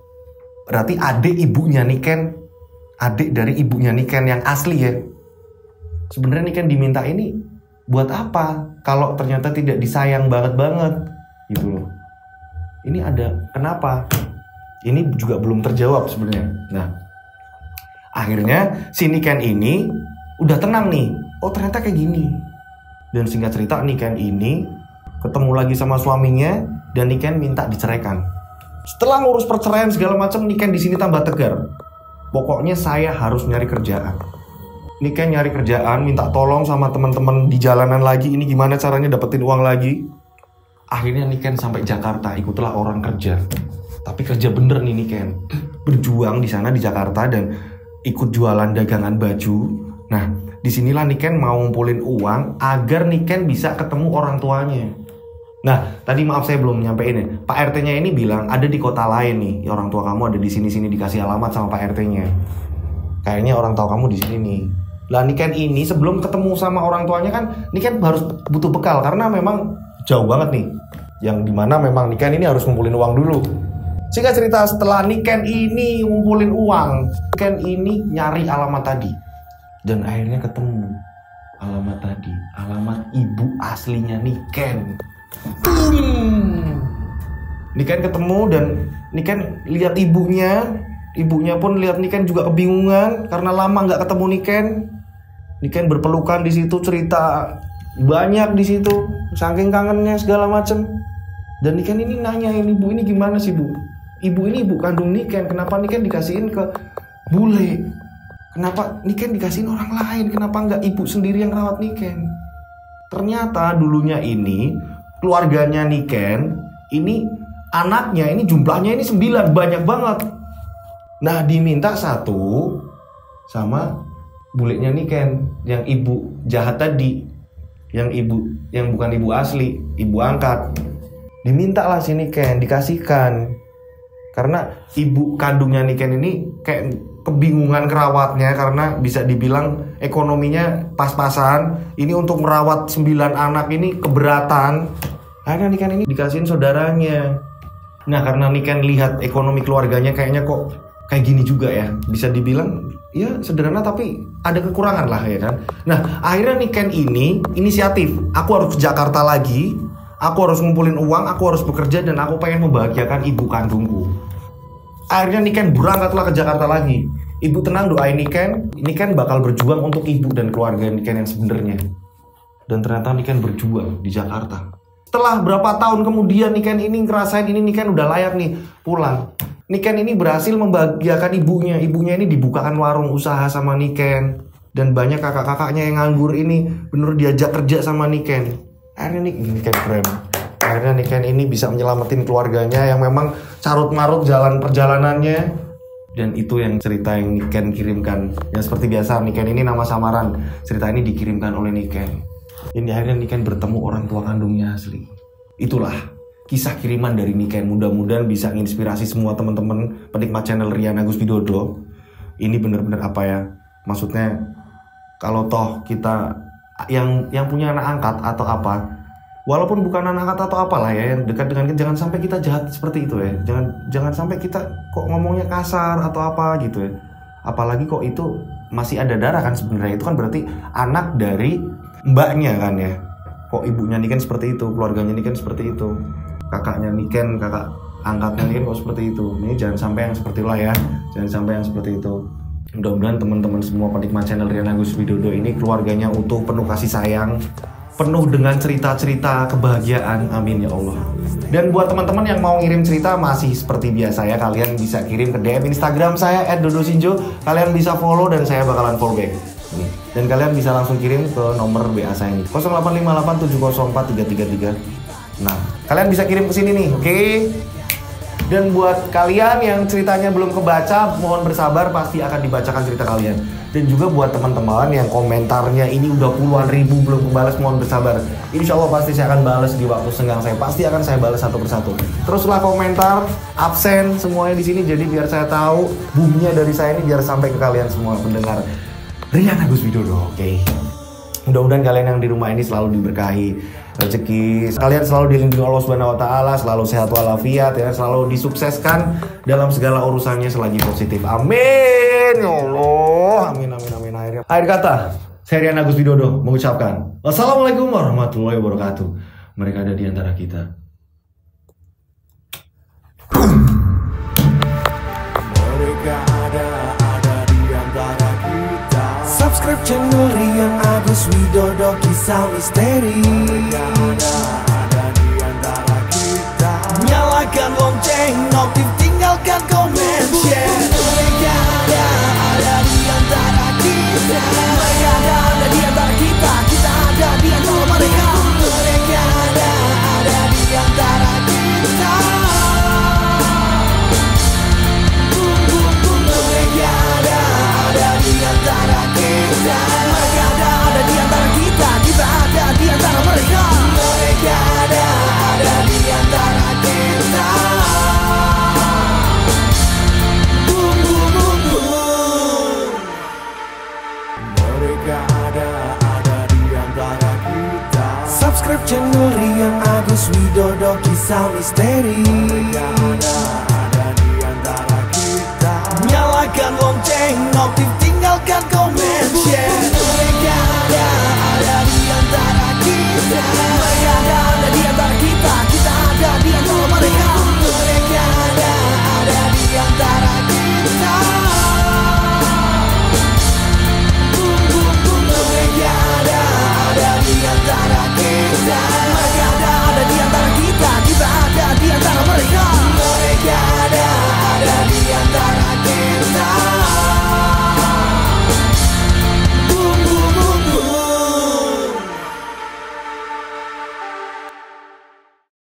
berarti adik ibunya Niken, adik dari ibunya Niken yang asli ya. Sebenarnya Niken diminta ini buat apa? Kalau ternyata tidak disayang banget gitu loh. Ini ada kenapa? Ini juga belum terjawab sebenarnya. Nah, akhirnya si Niken ini udah tenang nih. Oh ternyata kayak gini. Dan singkat cerita Niken ini ketemu lagi sama suaminya dan Niken minta diceraikan. Setelah ngurus perceraian segala macam, Niken di sini tambah tegar. Pokoknya saya harus nyari kerjaan. Niken nyari kerjaan, minta tolong sama teman-teman di jalanan lagi. Ini gimana caranya dapetin uang lagi? Akhirnya Niken sampai Jakarta, ikutlah orang kerja. Tapi kerja bener nih Niken. Berjuang di sana di Jakarta dan ikut jualan dagangan baju. Nah, disinilah Niken mau ngumpulin uang agar Niken bisa ketemu orang tuanya. Nah, tadi maaf saya belum nyampein ya. Pak RT-nya ini bilang ada di kota lain nih. Ya, orang tua kamu ada di sini dikasih alamat sama Pak RT-nya. Kayaknya orang tua kamu di sini nih. Lah Niken ini sebelum ketemu sama orang tuanya kan Niken harus butuh bekal karena memang jauh banget nih, yang dimana memang Niken ini harus ngumpulin uang dulu. Singkat cerita setelah Niken ini ngumpulin uang, Niken ini nyari alamat tadi dan akhirnya ketemu alamat tadi, alamat ibu aslinya Niken. Niken ketemu dan Niken lihat ibunya pun lihat Niken juga kebingungan karena lama nggak ketemu Niken. Niken berpelukan di situ, cerita banyak di situ, saking kangennya segala macem. Dan Niken ini nanyain ibu ini gimana sih Bu? Ibu ini ibu kandung Niken, kenapa Niken dikasihin ke bule? Kenapa Niken dikasihin orang lain? Kenapa nggak ibu sendiri yang rawat Niken? Ternyata dulunya ini keluarganya Niken ini anaknya ini jumlahnya ini 9, banyak banget. Nah diminta satu sama bulenya Niken yang ibu jahat tadi. Yang bukan ibu asli, ibu angkat. Diminta lah si Niken, dikasihkan. Karena ibu kandungnya Niken ini kayak kebingungan kerawatnya karena bisa dibilang ekonominya pas-pasan. Ini untuk merawat 9 anak ini keberatan. Akhirnya Niken ini dikasihin saudaranya. Nah karena Niken lihat ekonomi keluarganya kayaknya kok kayak gini juga ya, bisa dibilang ya sederhana tapi ada kekurangan lah ya kan. Nah akhirnya Niken ini inisiatif, aku harus ke Jakarta lagi, aku harus ngumpulin uang, aku harus bekerja dan aku pengen membahagiakan ibu kandungku. Akhirnya Niken berangkatlah ke Jakarta lagi. Ibu tenang, doain Niken bakal berjuang untuk ibu dan keluarga Niken yang sebenarnya. Dan ternyata Niken berjuang di Jakarta. Setelah berapa tahun kemudian Niken ini ngerasain ini Niken udah layak nih pulang. Niken ini berhasil membahagiakan ibunya. Ibunya ini dibukakan warung usaha sama Niken. Dan banyak kakak-kakaknya yang nganggur ini bener diajak kerja sama Niken. Akhirnya Niken keren. Akhirnya Niken ini bisa menyelamatin keluarganya yang memang carut-marut jalan perjalanannya. Dan itu yang cerita yang Niken kirimkan. Yang seperti biasa, Niken ini nama samaran. Cerita ini dikirimkan oleh Niken. Ini akhirnya Niken bertemu orang tua kandungnya asli. Itulah kisah kiriman dari Niken. Mudah-mudahan bisa menginspirasi semua teman-teman penikmat channel Rian Agus Widodo. Ini bener-bener apa ya? Maksudnya kalau toh kita yang punya anak angkat atau apa, walaupun bukan anak angkat atau apalah ya, yang dekat dengan kita, jangan sampai kita jahat seperti itu ya. Jangan sampai kita kok ngomongnya kasar atau apa gitu ya. Apalagi kok itu masih ada darah kan sebenarnya, itu kan berarti anak dari mbaknya kan ya. Kok ibunya Niken seperti itu, keluarganya Niken seperti itu, kakaknya Niken, kakak angkatnya Niken kok seperti itu. Ini jangan sampai yang seperti itulah ya, jangan sampai yang seperti itu. Mudah-mudahan teman-teman semua penikmat channel Rian Agus Widodo ini keluarganya utuh, penuh kasih sayang, penuh dengan cerita-cerita kebahagiaan. Amin ya Allah. Dan buat teman-teman yang mau ngirim cerita masih seperti biasa ya, kalian bisa kirim ke DM Instagram saya @dodosinjo. Kalian bisa follow dan saya bakalan follow back. Dan kalian bisa langsung kirim ke nomor BA saya ini 0858704333. Nah, kalian bisa kirim ke sini nih, oke? Dan buat kalian yang ceritanya belum kebaca, mohon bersabar, pasti akan dibacakan cerita kalian. Dan juga buat teman-teman yang komentarnya ini udah puluhan ribu belum kebalas, mohon bersabar. Insya Allah pasti saya akan balas di waktu senggang saya. Pasti akan saya balas satu persatu. Teruslah komentar, absen semuanya di sini. Jadi biar saya tahu boomnya dari saya ini biar sampai ke kalian semua pendengar Rian Agus Widodo, oke? Mudah-mudahan kalian yang di rumah ini selalu diberkahi rezeki, kalian selalu dilindungi Allah Subhanahu wa taala, selalu sehat walafiat ya, selalu disukseskan dalam segala urusannya selagi positif. Amin ya Allah. Amin amin amin. Akhir kata, saya Rian Agus Widodo mengucapkan wassalamualaikum warahmatullahi wabarakatuh. Mereka ada di antara kita. Mereka ada di antara kita. Subscribe channel Rian Agus Widodo, kisah misteri. Mereka ada di antara kita. Nyalakan lonceng, notif, tinggalkan komen, share. Mereka ada di antara kita. Mereka ada di antara kita. Kita ada di antara mereka. Mereka ada di antara kita. Mereka ada di antara kita. Mereka ada di antara kita. Kita ada di antara mereka. Mereka ada di antara kita. Mereka ada di antara kita. Subscribe channel Rian Agus Widodo, kisah misteri. Mereka ada di antara kita. Nyalakan lonceng, notif, tinggalkan komen, share. Mereka ada di antara kita. Mereka ada di antara kita. Kita ada di antara mereka. Mereka ada di antara kita. Mereka ada di antara kita.